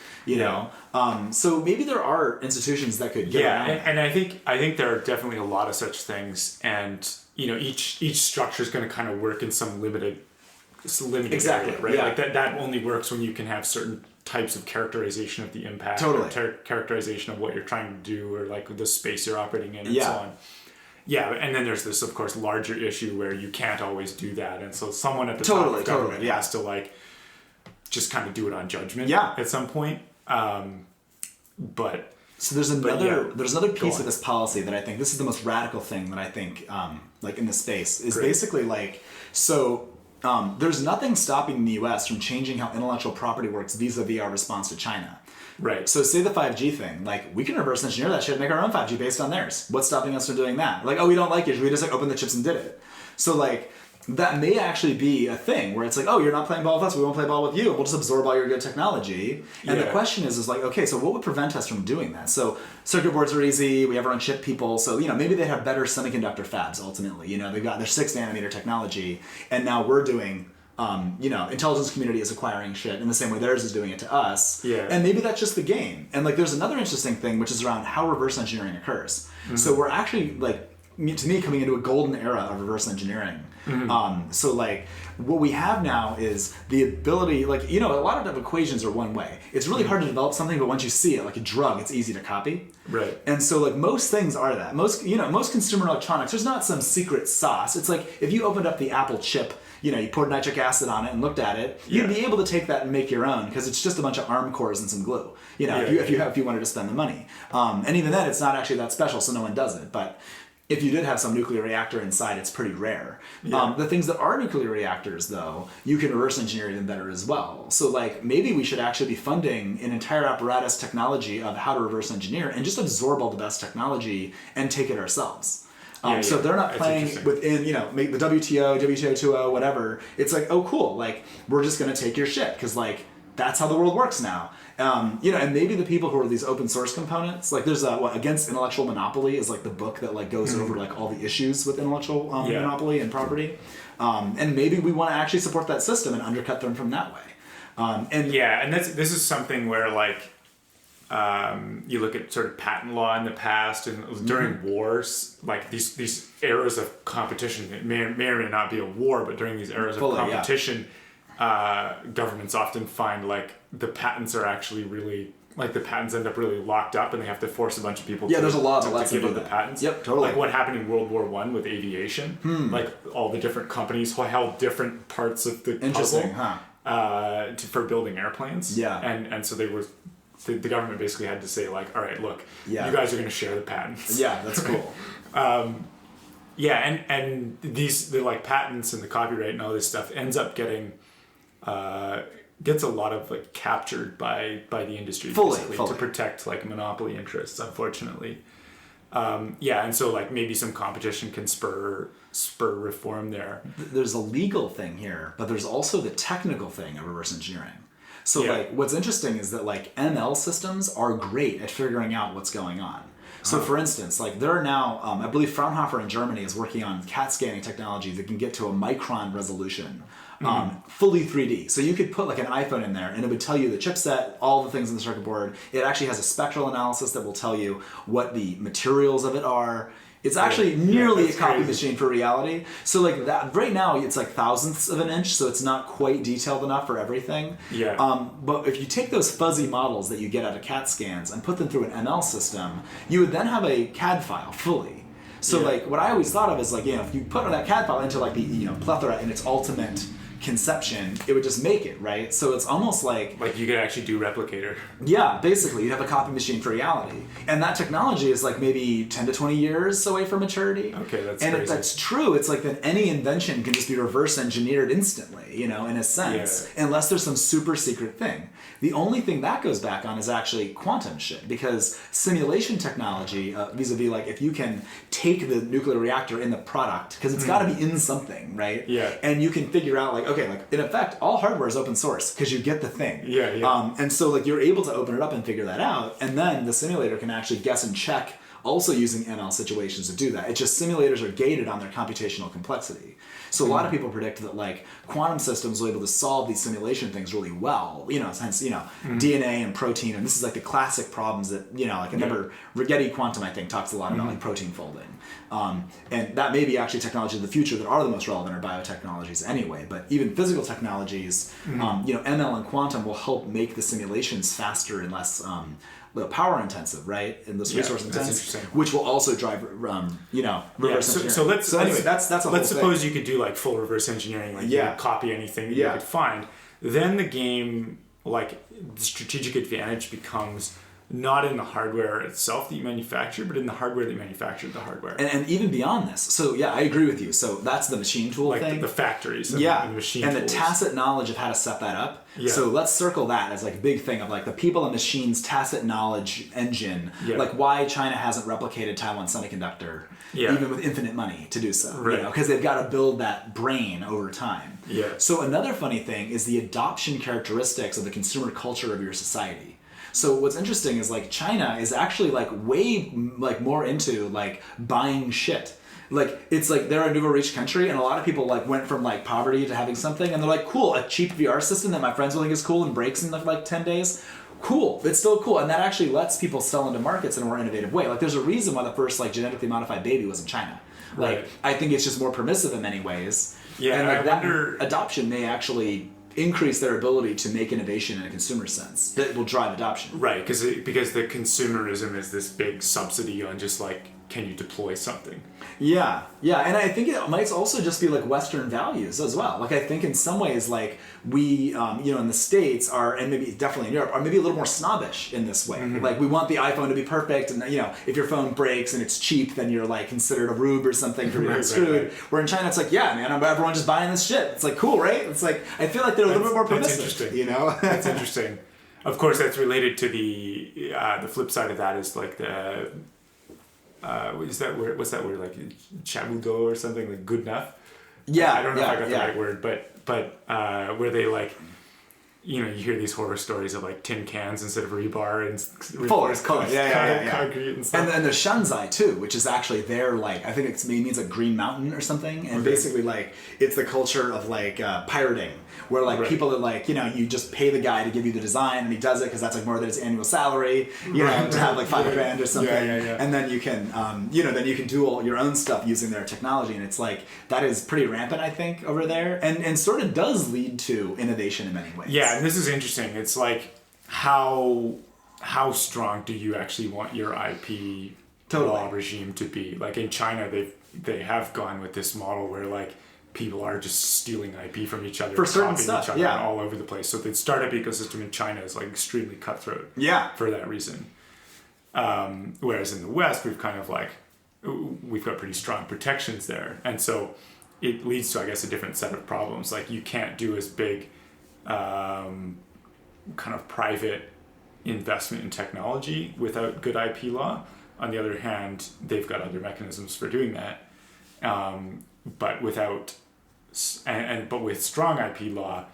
So maybe there are institutions that could get around. And I think there are definitely a lot of such things, and each structure is going to kind of work in some limited exactly area, right? Yeah. Like that only works when you can have certain types of characterization of the impact, totally, or characterization of what you're trying to do, or like the space you're operating in, and so on. Yeah, and then there's this, of course, larger issue where you can't always do that, and so someone at the top of government has to like just kind of do it on judgment at some point. But so there's another piece of this policy that I think, this is the most radical thing that I think, like in this space, is basically like, there's nothing stopping the U.S. from changing how intellectual property works vis-a-vis our response to China. Right. So say the 5G thing, like we can reverse engineer that shit and make our own 5G based on theirs. What's stopping us from doing that? Like, oh, we don't like it. We just like opened the chips and did it. So like, that may actually be a thing where it's like, oh, you're not playing ball with us, we won't play ball with you. We'll just absorb all your good technology. And the question is like, okay, so what would prevent us from doing that? So circuit boards are easy. We have our own chip people. So, maybe they have better semiconductor fabs ultimately. They've got their 6 nanometer technology. And now we're doing, intelligence community is acquiring shit in the same way theirs is doing it to us. Yeah. And maybe that's just the game. And like, there's another interesting thing, which is around how reverse engineering occurs. Mm-hmm. So we're actually like, to me, coming into a golden era of reverse engineering. Mm-hmm. So like, what we have now is the ability, like, a lot of equations are one way. It's really hard to develop something, but once you see it, like a drug, it's easy to copy. Right. And so like, most things are that. Most consumer electronics, there's not some secret sauce. It's like, if you opened up the Apple chip, you poured nitric acid on it and looked at it, you'd be able to take that and make your own, because it's just a bunch of ARM cores and some glue. If you wanted to spend the money. And even then, it's not actually that special, so no one does it. But if you did have some nuclear reactor inside, it's pretty rare. Yeah. The things that are nuclear reactors, though, you can reverse engineer them better as well. So like, maybe we should actually be funding an entire apparatus technology of how to reverse engineer and just absorb all the best technology and take it ourselves. So if they're not playing within, make the WTO, WTO 2.0, whatever, it's like, oh, cool. Like, we're just going to take your shit, because like, that's how the world works now. And maybe the people who are these open source components, like there's Against Intellectual Monopoly is like the book that like goes over like all the issues with intellectual monopoly and property. And maybe we want to actually support that system and undercut them from that way. And this is something where like, you look at sort of patent law in the past, and during wars, like these eras of competition, it may or may not be a war, but during these eras of competition, governments often find like the patents are actually really, like the patents end up really locked up, and they have to force a bunch of people there's a law to give up the patents. Yep, totally. Like what happened in World War I with aviation, like all the different companies who held different parts of the puzzle for building airplanes. Yeah. And so they were, the government basically had to say like, all right, look, you guys are going to share the patents. Yeah, that's cool. And the like patents and the copyright and all this stuff ends up getting gets a lot of like captured by the industry fully to protect like monopoly interests, unfortunately. And so like maybe some competition can spur reform there. There's a legal thing here, but there's also the technical thing of reverse engineering. So like, what's interesting is that like ML systems are great at figuring out what's going on. So for instance, like there are now, I believe Fraunhofer in Germany is working on CAT scanning technology that can get to a micron resolution, fully 3D. So you could put like an iPhone in there and it would tell you the chipset, all the things in the circuit board. It actually has a spectral analysis that will tell you what the materials of it are. It's actually nearly a copy machine for reality. So like that, right now it's like thousandths of an inch, so it's not quite detailed enough for everything. Yeah. But if you take those fuzzy models that you get out of CAT scans and put them through an ML system, you would then have a CAD file fully. So like what I always thought of is like, if you put that CAD file into like the Plethora in its ultimate conception, it would just make it, right? So it's almost like you could actually do replicator. Yeah, basically, you'd have a copy machine for reality. And that technology is like maybe 10 to 20 years away from maturity. Okay, that's And crazy. if that's true, it's like that any invention can just be reverse engineered instantly, you know, in a sense, unless there's some super secret thing. The only thing that goes back on is actually quantum shit, because simulation technology, vis-a-vis like if you can take the nuclear reactor in the product, because it's got to be in something, right? Yeah. And you can figure out like, okay, like in effect, all hardware is open source because you get the thing. Yeah. And so like you're able to open it up and figure that out, and then the simulator can actually guess and check, also using ML situations to do that. It's just simulators are gated on their computational complexity. So a lot of people predict that like quantum systems will be able to solve these simulation things really well. You know, hence, you know, DNA and protein, and this is like the classic problems that, you know, like I remember Rigetti Quantum, I think, talks a lot about like protein folding. And that may be actually technology of the future that are the most relevant are biotechnologies anyway. But even physical technologies, you know, ML and quantum will help make the simulations faster and less power intensive, right? And this resource intensive, which will also drive, you know, reverse engineering. So let's anyway, that's a whole let's suppose thing. you could do like full reverse engineering, like you could copy anything that you could find. Then the game, like the strategic advantage becomes not in the hardware itself that you manufacture, but in the hardware that manufactured the hardware. And even beyond this. So yeah, I agree with you. So that's the machine tool like thing. The factories and the machine and tools. The tacit knowledge of how to set that up. Yeah. So let's circle that as like a big thing of like the people and machines tacit knowledge engine, like why China hasn't replicated Taiwan Semiconductor, even with infinite money to do so. Right. You know, because they've got to build that brain over time. Yeah. So another funny thing is the adoption characteristics of the consumer culture of your society. So what's interesting is like China is actually like way like more into like buying shit. Like it's like they're a newly rich country, and a lot of people like went from like poverty to having something, and they're like, cool, a cheap VR system that my friends will think is cool and breaks in like 10 days. Cool, it's still cool, and that actually lets people sell into markets in a more innovative way. Like there's a reason why the first like genetically modified baby was in China. Like I think it's just more permissive in many ways. Yeah, and like that adoption may actually increase their ability to make innovation in a consumer sense that will drive adoption. Right, because the consumerism is this big subsidy on just like, can you deploy something? Yeah, and I think it might also just be like Western values as well. Like I think in some ways, like we, you know, in the States are, and maybe definitely in Europe, are maybe a little more snobbish in this way. Like we want the iPhone to be perfect, and you know, if your phone breaks and it's cheap, then you're like considered a rube or something for being screwed. Right. Where in China, it's like, yeah, man, everyone just buying this shit. It's like cool, right? It's like I feel like they're a little bit more permissive. That's interesting. You know, that's interesting. Of course, that's related to the flip side of that is like the. What's that word? Like chabugo or something, like good enough? Yeah, I don't know if I got the right word, but where they like, you know, you hear these horror stories of like tin cans instead of rebar and concrete and stuff. And the Shanzai too, which is actually their like, I think it means like Green Mountain or something, and basically like it's the culture of like pirating, where like people are like, you know, you just pay the guy to give you the design, and he does it because that's like more than his annual salary, you know, to have like $5,000 or something, and then you can, you know, then you can do all your own stuff using their technology, and it's like that is pretty rampant, I think, over there, and sort of does lead to innovation in many ways. Yeah, and this is interesting. It's like how strong do you actually want your IP law regime to be? Like in China, they have gone with this model where like people are just stealing IP from each other, for certain stuff, each other all over the place. So the startup ecosystem in China is like extremely cutthroat. Yeah. For that reason. Whereas in the West, we've kind of like we've got pretty strong protections there, and so it leads to, I guess, a different set of problems. Like you can't do as big kind of private investment in technology without good IP law. On the other hand, they've got other mechanisms for doing that. But without, but with strong IP law,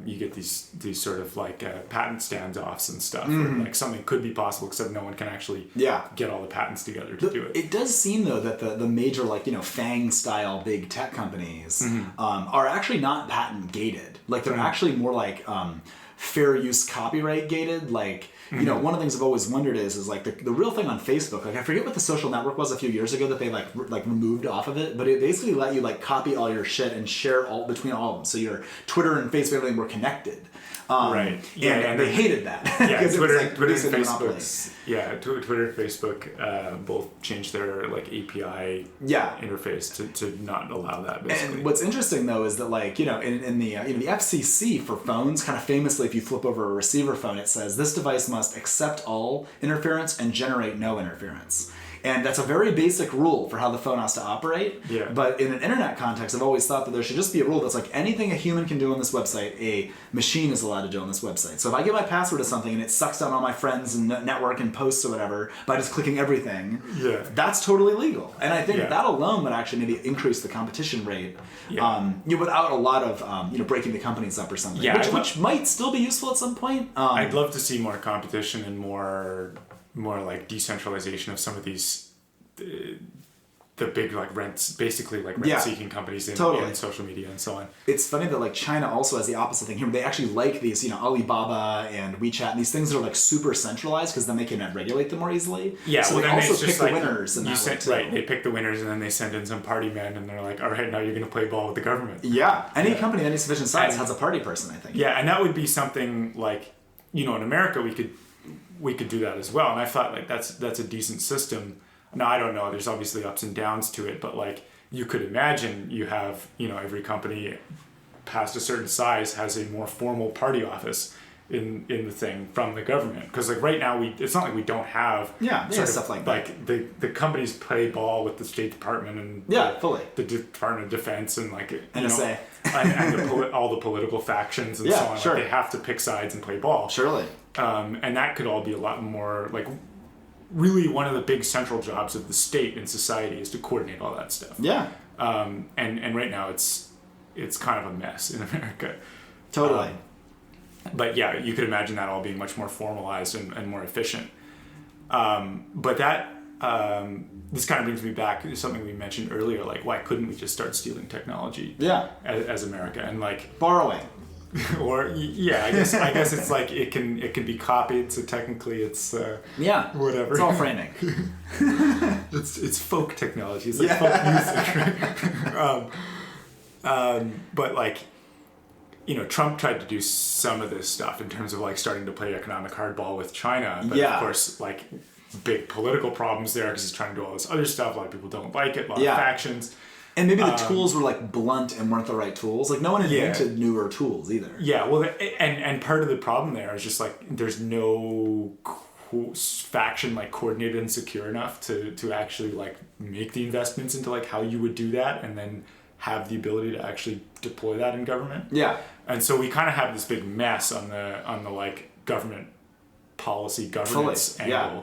you get these sort of like patent standoffs and stuff. Where like something could be possible, except no one can actually get all the patents together to do it. It does seem though that the major like, you know, FANG style big tech companies are actually not patent gated. Like they're actually more like fair use copyright gated. Like, you know, one of the things I've always wondered is like the real thing on Facebook, like I forget what the social network was a few years ago that they like removed off of it, but it basically let you like copy all your shit and share all between all of them. So your Twitter and Facebook, everything were connected. Right. Yeah, and they hated that. Yeah, Twitter, it was like Twitter and Facebook both changed their like API interface to not allow that, basically. And what's interesting though is that like, in the the FCC for phones, kind of famously, if you flip over a receiver phone, it says this device must accept all interference and generate no interference. And that's a very basic rule for how the phone has to operate. Yeah. But in an internet context, I've always thought that there should just be a rule that's like anything a human can do on this website, a machine is allowed to do on this website. So if I give my password to something and it sucks down all my friends and network and posts or whatever by just clicking everything, that's totally legal. And I think that alone would actually maybe increase the competition rate without a lot of breaking the companies up or something, which might still be useful at some point. I'd love to see more competition and more like decentralization of some of these the big like rent-seeking companies in social media and so on. It's funny that like China also has the opposite thing here. They actually like these, Alibaba and WeChat and these things that are like super centralized because then they can regulate them more easily. Yeah, so well, they then also it's pick just the like winners. And they pick the winners and then they send in some party men and they're like, all right, now you're going to play ball with the government. Yeah, any company of any sufficient size has a party person, I think. Yeah, and that would be something like, in America we could do that as well, and I thought like that's a decent system. Now I don't know, there's obviously ups and downs to it, but like you could imagine you have every company past a certain size has a more formal party office in the thing from the government, because like right now it's not like we don't have stuff like that. Like the companies play ball with the State Department and the Department of Defense and like NSA and all the political factions and so on. Sure. Like, they have to pick sides and play ball. Surely. And that could all be a lot more like really one of the big central jobs of the state in society is to coordinate all that stuff. Yeah. And right now it's kind of a mess in America. Totally. But yeah, you could imagine that all being much more formalized and more efficient. But that this kind of brings me back to something we mentioned earlier, like why couldn't we just start stealing technology as America and like borrowing? Or I guess it's like it can be copied, so technically it's whatever. It's all framing. it's folk technology. It's like folk music, right? But like Trump tried to do some of this stuff in terms of like starting to play economic hardball with China, but of course like big political problems there because he's trying to do all this other stuff. A lot of people don't like it. A lot of factions. And maybe the tools were like blunt and weren't the right tools. Like no one invented newer tools either. Yeah, well, and part of the problem there is just like there's no faction like coordinated and secure enough to actually like make the investments into like how you would do that and then have the ability to actually deploy that in government. Yeah. And so we kind of have this big mess on the like government policy governance angle. Yeah.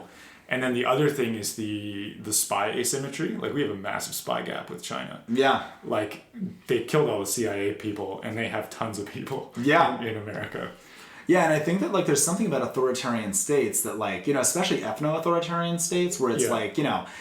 And then the other thing is the spy asymmetry. Like we have a massive spy gap with China. Yeah. Like they killed all the CIA people and they have tons of people in America. Yeah, and I think that like there's something about authoritarian states that like, especially ethno-authoritarian states where it's like,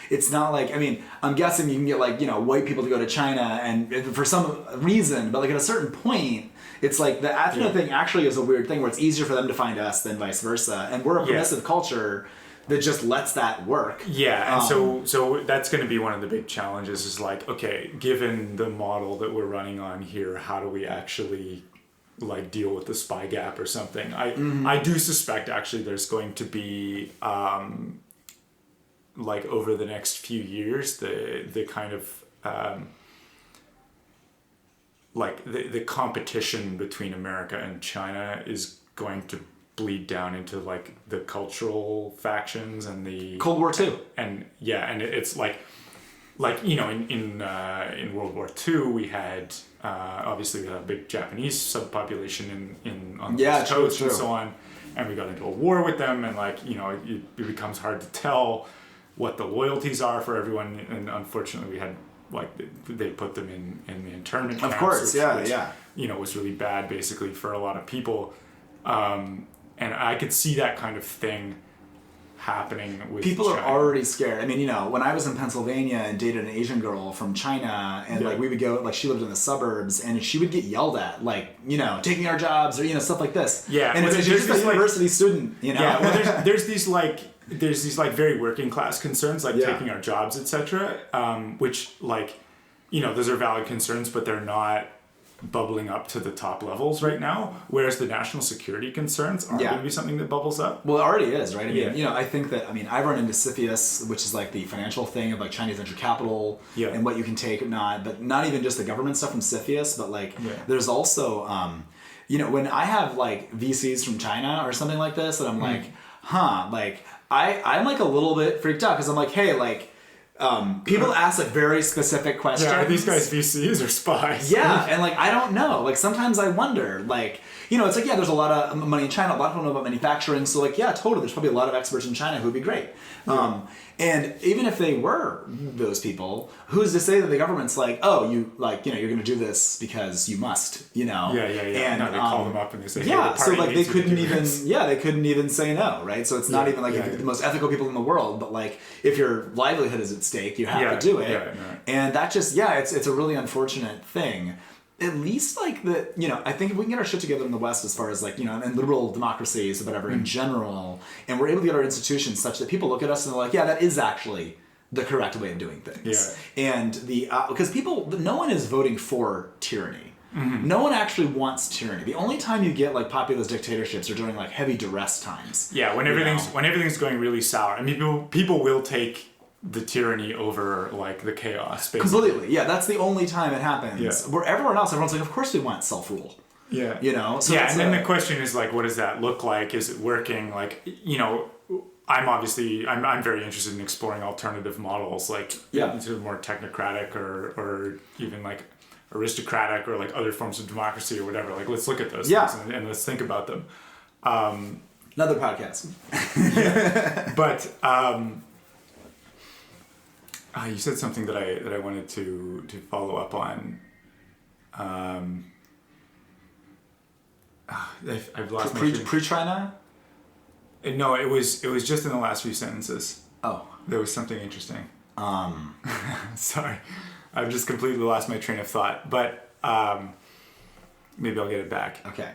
it's not like, I mean, I'm guessing you can get like, white people to go to China and for some reason, but like at a certain point, it's like the ethno thing actually is a weird thing where it's easier for them to find us than vice versa. And we're a progressive culture that just lets that work. Yeah, and so that's going to be one of the big challenges is like, okay, given the model that we're running on here, how do we actually like deal with the spy gap or something? I do suspect actually there's going to be like over the next few years the kind of like the competition between America and China is going to bleed down into like the cultural factions and the Cold War II. And it's like in World War II we had obviously we had a big Japanese subpopulation on the West Coast and so on, and we got into a war with them, and like it becomes hard to tell what the loyalties are for everyone, and unfortunately we had like they put them in the internment camps, of course, which was really bad basically for a lot of people. And I could see that kind of thing happening with people China. Are already scared. I mean, when I was in Pennsylvania and dated an Asian girl from China, and like we would go, like she lived in the suburbs, and she would get yelled at, like taking our jobs or stuff like this. Yeah, and it's just a university student. Yeah, well, there's these very working class concerns like taking our jobs, etc. Which like those are valid concerns, but they're not bubbling up to the top levels right now, whereas the national security concerns aren't going to be something that bubbles up. Well, it already is, right? I mean, I think that, I run into CFIUS, which is like the financial thing of like Chinese venture capital and what you can take or not, but not even just the government stuff from CFIUS, but like there's also, when I have like VCs from China or something like this, and I'm like, I'm like a little bit freaked out because I'm like, hey, like, people ask like very specific questions. Yeah, are these guys VCs or spies? Yeah, and like I don't know. Like sometimes I wonder, like, it's like, there's a lot of money in China. A lot of people know about manufacturing, so like, totally. There's probably a lot of experts in China who would be great. And even if they were those people, who's to say that the government's like, oh, you like, you're going to do this because you must, Yeah. And no, they call them up and they say, so like they couldn't even say no, right? So it's not even like the most ethical people in the world, but like if your livelihood is at stake, you have to do it. And that just, it's a really unfortunate thing. At least like I think if we can get our shit together in the West as far as like, and liberal democracies or whatever in general, and we're able to get our institutions such that people look at us and they're like, that is actually the correct way of doing things. Yeah. And because no one is voting for tyranny. Mm-hmm. No one actually wants tyranny. The only time you get like populist dictatorships are during like heavy duress times. Yeah, when everything's going really sour. I mean, people will take the tyranny over like the chaos, basically. Completely. Yeah, that's the only time it happens. Yeah. Where everyone's like, of course we want self-rule. Yeah. So and then the question is like, what does that look like? Is it working? Like, I'm very interested in exploring alternative models, like into more technocratic or even like aristocratic or like other forms of democracy or whatever. Like, let's look at those things and let's think about them. Another podcast. But you said something that I wanted to follow up on. I've lost my train. Pre-China? No, it was just in the last few sentences. Oh, there was something interesting. Sorry, I've just completely lost my train of thought. But maybe I'll get it back. Okay.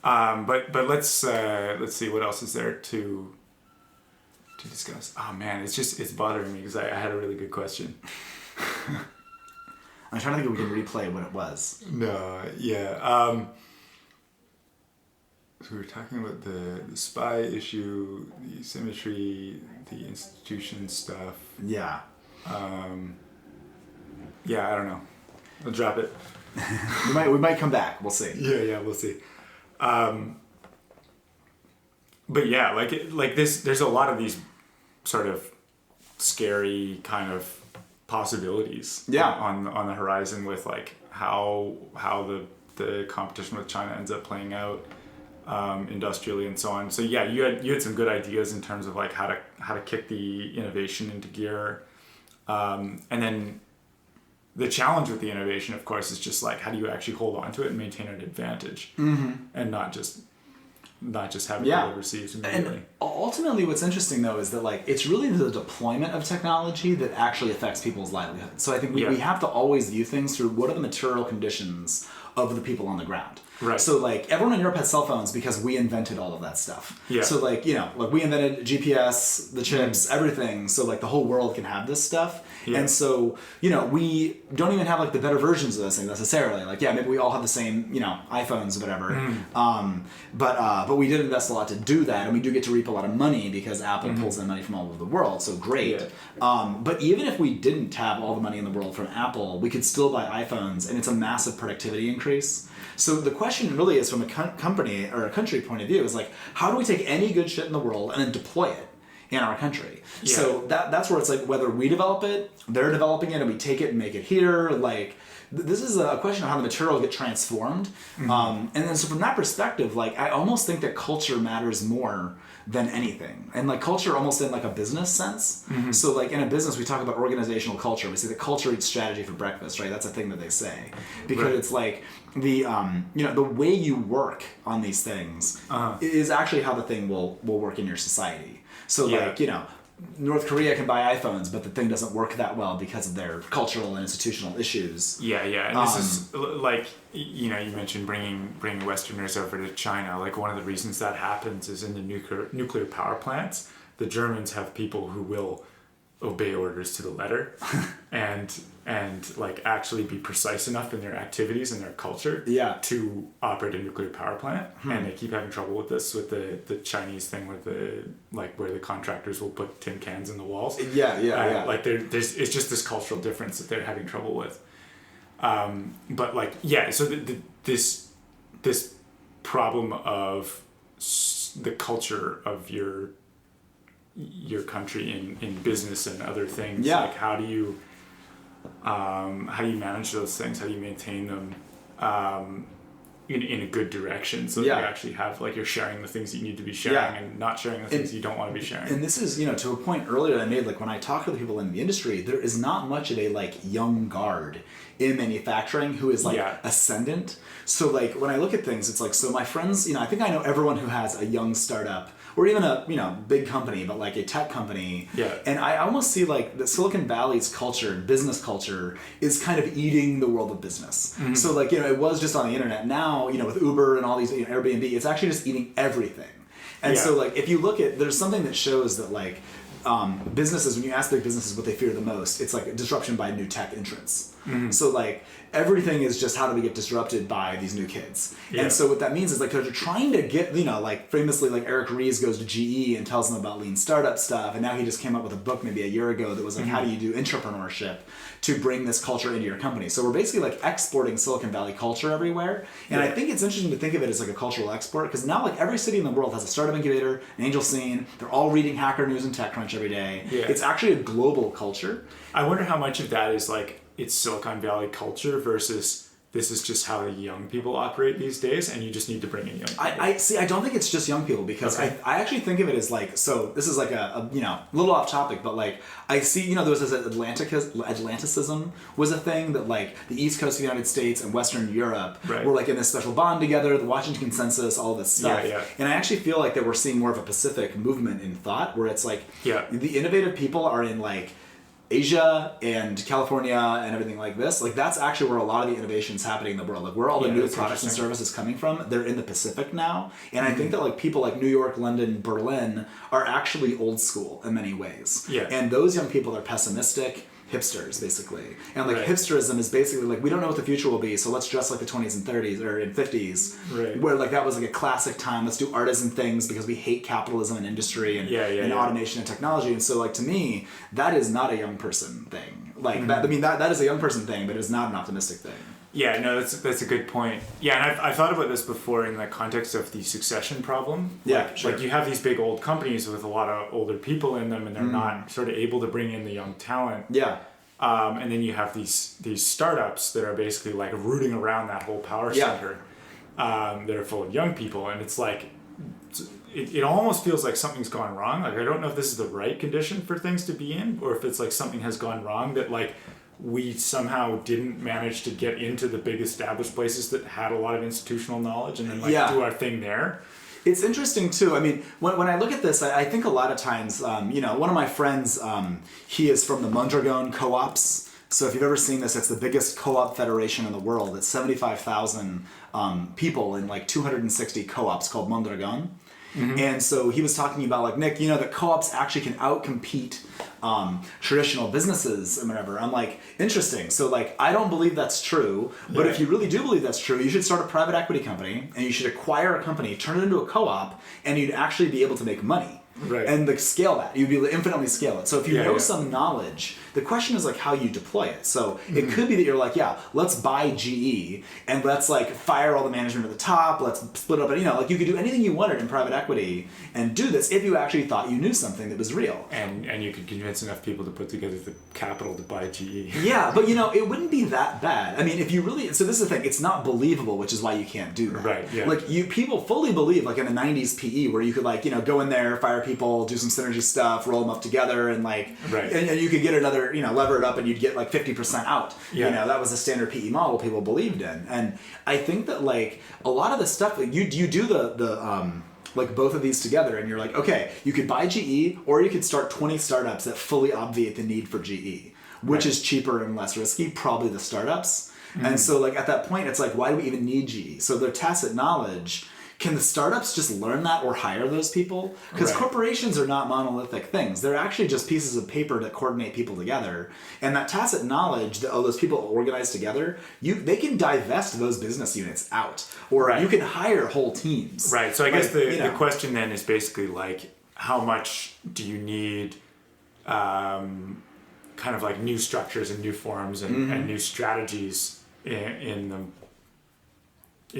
But let's see what else is there to discuss. Oh man, it's bothering me because I had a really good question. I'm trying to think if we can replay what it was. No, yeah. So we were talking about the spy issue, the symmetry, the institution stuff. Yeah. Yeah, I don't know. I'll drop it. we might come back. We'll see. Yeah, we'll see. But yeah, like this, there's a lot of these sort of scary kind of possibilities on the horizon with like how the competition with China ends up playing out industrially and so on. So yeah, you had some good ideas in terms of like how to kick the innovation into gear, and then the challenge with the innovation, of course, is just like how do you actually hold on to it and maintain an advantage, and not just have it delivered received immediately. And ultimately, what's interesting though is that like it's really the deployment of technology that actually affects people's livelihood. So I think we have to always view things through what are the material conditions of the people on the ground. Right. So like everyone in Europe has cell phones because we invented all of that stuff. Yeah. So like, like we invented GPS, the chips, everything. So like the whole world can have this stuff. Yeah. And so, we don't even have like the better versions of those things necessarily. Like, maybe we all have the same, iPhones or whatever. But we did invest a lot to do that. And we do get to reap a lot of money because Apple pulls in money from all over the world. So great. Yeah. But even if we didn't have all the money in the world from Apple, we could still buy iPhones and it's a massive productivity increase. So the question really is from a company or a country point of view is like, how do we take any good shit in the world and then deploy it in our country? Yeah. So that's where it's like whether we develop it, they're developing it, and we take it and make it here. Like this is a question of how the materials get transformed. And then so from that perspective, like I almost think that culture matters more than anything, and like culture almost in like a business sense. So like in a business we talk about organizational culture. We say that culture eats strategy for breakfast, right? That's a thing that they say because it's like the the way you work on these things is actually how the thing will work in your society. So like North Korea can buy iPhones, but the thing doesn't work that well because of their cultural and institutional issues. Yeah, and this is like you mentioned bringing Westerners over to China. Like one of the reasons that happens is in the nuclear power plants, the Germans have people who will obey orders to the letter and like actually be precise enough in their activities and their culture to operate a nuclear power plant. And they keep having trouble with this, with the Chinese thing where the contractors will put tin cans in the walls. Like there's it's just this cultural difference that they're having trouble with. But like, so this problem of the culture of your country in business and other things, like how do you manage those things, how do you maintain them in a good direction so that you actually have, like, you're sharing the things that you need to be sharing and not sharing the things you don't want to be sharing. And this is, to a point earlier I made, like when I talk to the people in the industry, there is not much of a like young guard in manufacturing who is like ascendant. So like when I look at things, it's like, so my friends, I think I know everyone who has a young startup or even a big company, but like a tech company. And I almost see like the Silicon Valley's culture, business culture, is kind of eating the world of business. So like, it was just on the internet. Now, with Uber and all these, Airbnb, it's actually just eating everything. And so like, if you look at, there's something that shows that like businesses, when you ask big businesses what they fear the most, it's like disruption by new tech entrants. So like everything is just how do we get disrupted by these new kids. And so what that means is like they're trying to get, like famously like Eric Ries goes to GE and tells them about lean startup stuff. And now he just came up with a book maybe a year ago that was like, how do you do entrepreneurship to bring this culture into your company? So we're basically like exporting Silicon Valley culture everywhere. And I think it's interesting to think of it as like a cultural export, because now like every city in the world has a startup incubator, an angel scene. They're all reading Hacker News and TechCrunch every day. It's actually a global culture. I wonder how much of that is like it's Silicon Valley culture versus this is just how the young people operate these days, and you just need to bring in young people. I see. I don't think it's just young people, because I actually think of it as like, so this is like a little off topic, but like I see, there was this Atlanticism was a thing that like the East Coast of the United States and Western Europe were like in this special bond together, the Washington Consensus, all this stuff. And I actually feel like that we're seeing more of a Pacific movement in thought, where it's like the innovative people are in like Asia and California and everything like this. Like that's actually where a lot of the innovation is happening in the world. Like where all the new products and services coming from, they're in the Pacific now. And I think that like people like New York, London, Berlin are actually old school in many ways. And those young people are pessimistic hipsters, basically. And like hipsterism is basically like, we don't know what the future will be, so let's dress like the 20s and 30s or in 50s, where like that was like a classic time. Let's do artisan things because we hate capitalism and industry and automation and technology. And so like to me, that is not a young person thing. Like that, I mean that is a young person thing, but it's not an optimistic thing. Yeah, no, that's a good point. Yeah, and I've thought about this before in the context of the succession problem. Like you have these big old companies with a lot of older people in them, and they're not sort of able to bring in the young talent. And then you have these startups that are basically like rooting around that whole power center that are full of young people, and it's like it almost feels like something's gone wrong. Like I don't know if this is the right condition for things to be in, or if it's like something has gone wrong that like we somehow didn't manage to get into the big established places that had a lot of institutional knowledge and then like do our thing there. It's interesting too. I mean, when I look at this, I think a lot of times, one of my friends, he is from the Mondragon co-ops. So if you've ever seen this, it's the biggest co-op federation in the world. It's 75,000 people in like 260 co-ops called Mondragon. And so he was talking about like, Nick, that co-ops actually can outcompete traditional businesses and whatever. I'm like, interesting. So like, I don't believe that's true, but if you really do believe that's true, you should start a private equity company and you should acquire a company, turn it into a co-op, and you'd actually be able to make money. And like scale that. You'd be able to infinitely scale it. So if you know some knowledge, the question is like how you deploy it. So it could be that you're like, let's buy GE and let's like fire all the management at the top. Let's split up. And like you could do anything you wanted in private equity and do this if you actually thought you knew something that was real. And you could convince enough people to put together the capital to buy GE. But it wouldn't be that bad. I mean, if you really, so this is the thing, it's not believable, which is why you can't do that. Like people fully believe like in the 90s PE where you could like, go in there, fire people, do some synergy stuff, roll them up together and like, and you could get another, lever it up and you'd get like 50% out. That was the standard PE model people believed in. And I think that like a lot of the stuff, like you do the like both of these together and you're like, okay, you could buy GE or you could start 20 startups that fully obviate the need for GE, which is cheaper and less risky, probably the startups. And so like at that point, it's like, why do we even need GE? So their tacit knowledge can the startups just learn that or hire those people? Because corporations are not monolithic things. They're actually just pieces of paper that coordinate people together. And that tacit knowledge that, those people organize together, they can divest those business units out. Or you can hire whole teams. Right. So I guess the question then is basically like, how much do you need kind of like new structures and new forms and new strategies in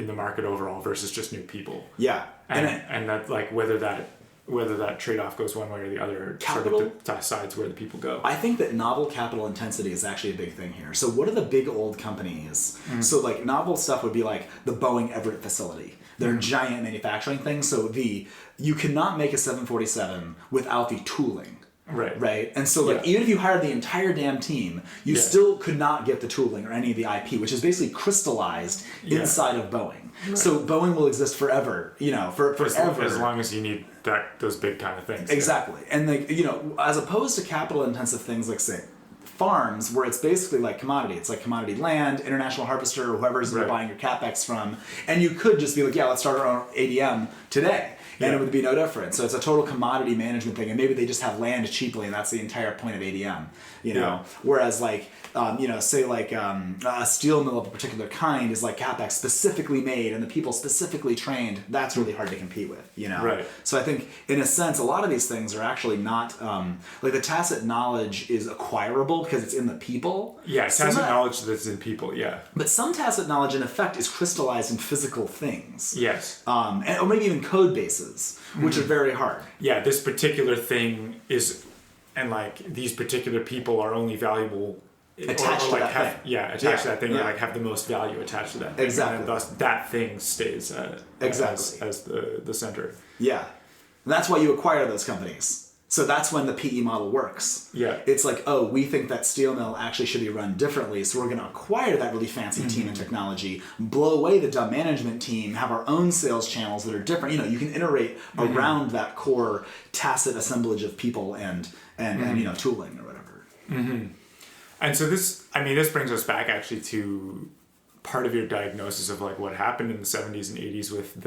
the market overall versus just new people. Yeah. And that like whether that trade-off goes one way or the other capital sort of decides where the people go. I think that novel capital intensity is actually a big thing here. So what are the big old companies? So like novel stuff would be like the Boeing Everett facility. They're giant manufacturing things. So you cannot make a 747 without the tooling. Right. And so like even if you hired the entire damn team, you still could not get the tooling or any of the IP, which is basically crystallized inside of Boeing. Right. So Boeing will exist forever, forever. As long as you need those big kind of things. Exactly. And like, as opposed to capital intensive things like say farms where it's basically like commodity. It's like commodity land, International Harvester, or whoever's buying your CapEx from. And you could just be like, let's start our own ADM today. And it would be no different. So it's a total commodity management thing. And maybe they just have land cheaply and that's the entire point of ADM, Whereas like, say like a steel mill of a particular kind is like CapEx specifically made and the people specifically trained. That's really hard to compete with, Right. So I think in a sense, a lot of these things are actually not, like the tacit knowledge is acquirable because it's in the people. Yeah, tacit knowledge that's in people, But some tacit knowledge in effect is crystallized in physical things. Yes. Or maybe even code bases, which are very hard. Yeah, this particular thing is, and like these particular people are only valuable attached to that thing. Yeah, attached to that thing, or like have the most value attached to that thing. Exactly. And thus that thing stays as the center. Yeah. And that's why you acquire those companies. So that's when the PE model works. Yeah. It's like, we think that steel mill actually should be run differently, so we're going to acquire that really fancy team and technology, blow away the dumb management team, have our own sales channels that are different. You can iterate around that core tacit assemblage of people and tooling or whatever. Mm-hmm. And so this brings us back actually to part of your diagnosis of like what happened in the 70s and 80s with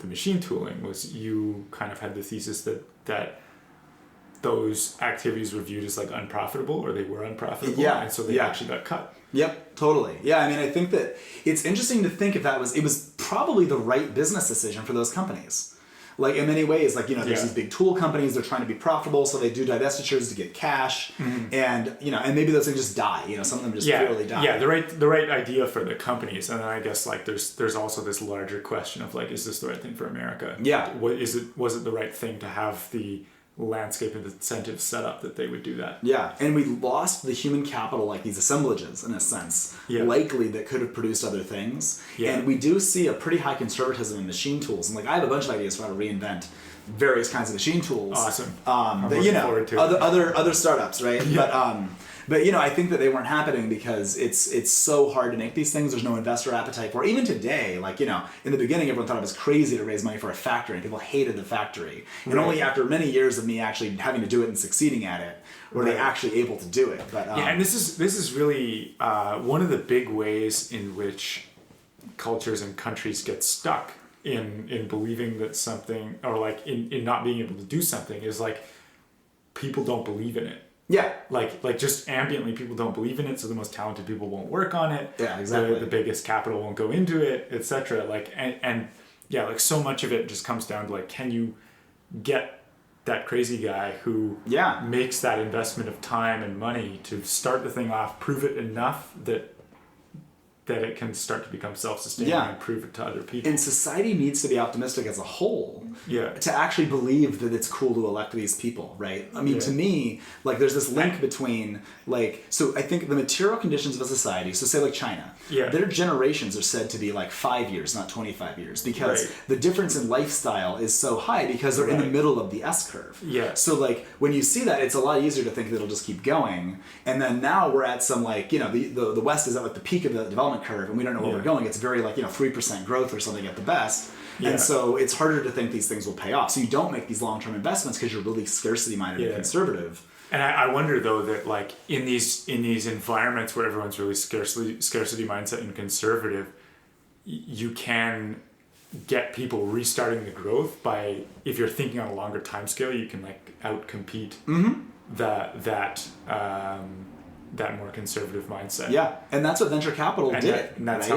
the machine tooling was you kind of had the thesis that those activities were viewed as like unprofitable or they were unprofitable. Yeah. And so they actually got cut. Yep, totally. Yeah, I think that it's interesting to think if it was probably the right business decision for those companies. Like in many ways, like, there's these big tool companies, they're trying to be profitable, so they do divestitures to get cash, and, and maybe those things just die, some of them just purely die. Yeah, the right idea for the companies, and then I guess like there's also this larger question of like, is this the right thing for America? Yeah. Was it the right thing to have the landscape and incentives set up that they would do that? Yeah, and we lost the human capital, like these assemblages in a sense, likely that could have produced other things. Yeah. And we do see a pretty high conservatism in machine tools. And like I have a bunch of ideas for how to reinvent various kinds of machine tools. Awesome. I'm looking forward to other startups, right? Yeah. But I think that they weren't happening because it's so hard to make these things. There's no investor appetite for it. Even today, like, in the beginning, everyone thought it was crazy to raise money for a factory, and people hated the factory. And only after many years of me actually having to do it and succeeding at it were they actually able to do it. But and this is really one of the big ways in which cultures and countries get stuck in believing that something, or like in not being able to do something, is like people don't believe in it. Yeah. Like just ambiently, people don't believe in it, so the most talented people won't work on it. Yeah, exactly. The biggest capital won't go into it, etc. Like, and like so much of it just comes down to like, can you get that crazy guy who makes that investment of time and money to start the thing off, prove it enough that it can start to become self-sustaining and prove it to other people. And society needs to be optimistic as a whole to actually believe that it's cool to elect these people, right? I mean, to me, like there's this link between like, so I think the material conditions of a society, so say like China, their generations are said to be like 5 years, not 25 years, because the difference in lifestyle is so high because they're in the middle of the S-curve. Yeah. So like when you see that, it's a lot easier to think that it'll just keep going. And then now we're at some like, the West is at like the peak of the development curve and we don't know where we're going. It's very like 3% growth or something at the best, and so it's harder to think these things will pay off. So you don't make these long-term investments because you're really scarcity minded and conservative. And I wonder though that like in these environments where everyone's really scarcity mindset and conservative, you can get people restarting the growth by, if you're thinking on a longer time scale, you can like outcompete that more conservative mindset. Yeah, and that's what venture capital did. And that's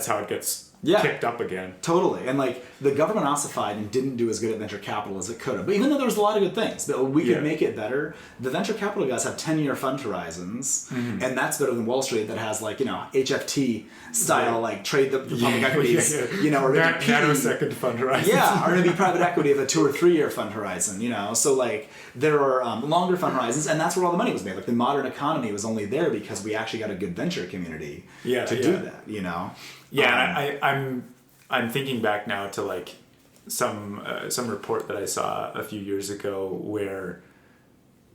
how it gets kicked up again. Totally. And like the government ossified and didn't do as good at venture capital as it could have. But even though there was a lot of good things, but we could make it better. The venture capital guys have 10-year fund horizons, and that's better than Wall Street that has like, HFT style, like trade the public equities, or nanosecond fund horizon. Yeah, or maybe private equity of a 2 or 3 year fund horizon, So like there are longer fund horizons, and that's where all the money was made. Like the modern economy was only there because we actually got a good venture community to do that, Yeah, I'm thinking back now to like some report that I saw a few years ago where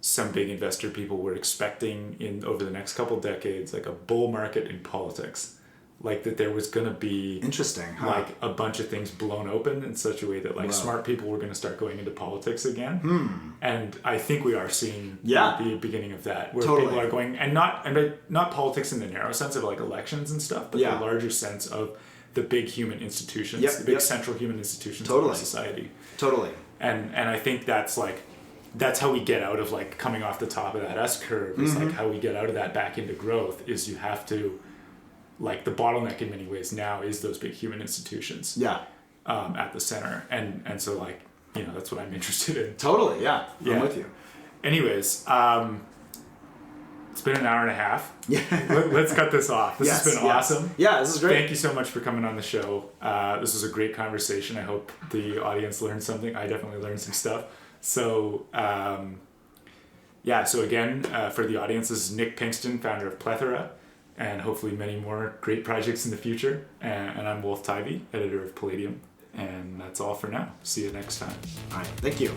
some big investor people were expecting over the next couple decades like a bull market in politics, like that there was going to be like a bunch of things blown open in such a way that like smart people were going to start going into politics again. And I think we are seeing the beginning of that, where people are going, and not politics in the narrow sense of like elections and stuff, but the larger sense of the big human institutions, the big central human institutions of our society. Totally. And I think that's how we get out of like coming off the top of that S curve. Is like how we get out of that back into growth is you have to, like the bottleneck in many ways now is those big human institutions at the center. And so like, that's what I'm interested in. Totally. Yeah. I'm with you. Anyways, it's been an hour and a half. Yeah. Let's cut this off. This has been awesome. Yeah, this is great. Thank you so much for coming on the show. This was a great conversation. I hope the audience learned something. I definitely learned some stuff. So, so again, for the audience, this is Nick Pinkston, founder of Plethora, and hopefully many more great projects in the future. And I'm Wolf Tivy, editor of Palladium. And that's all for now. See you next time. All right. Thank you.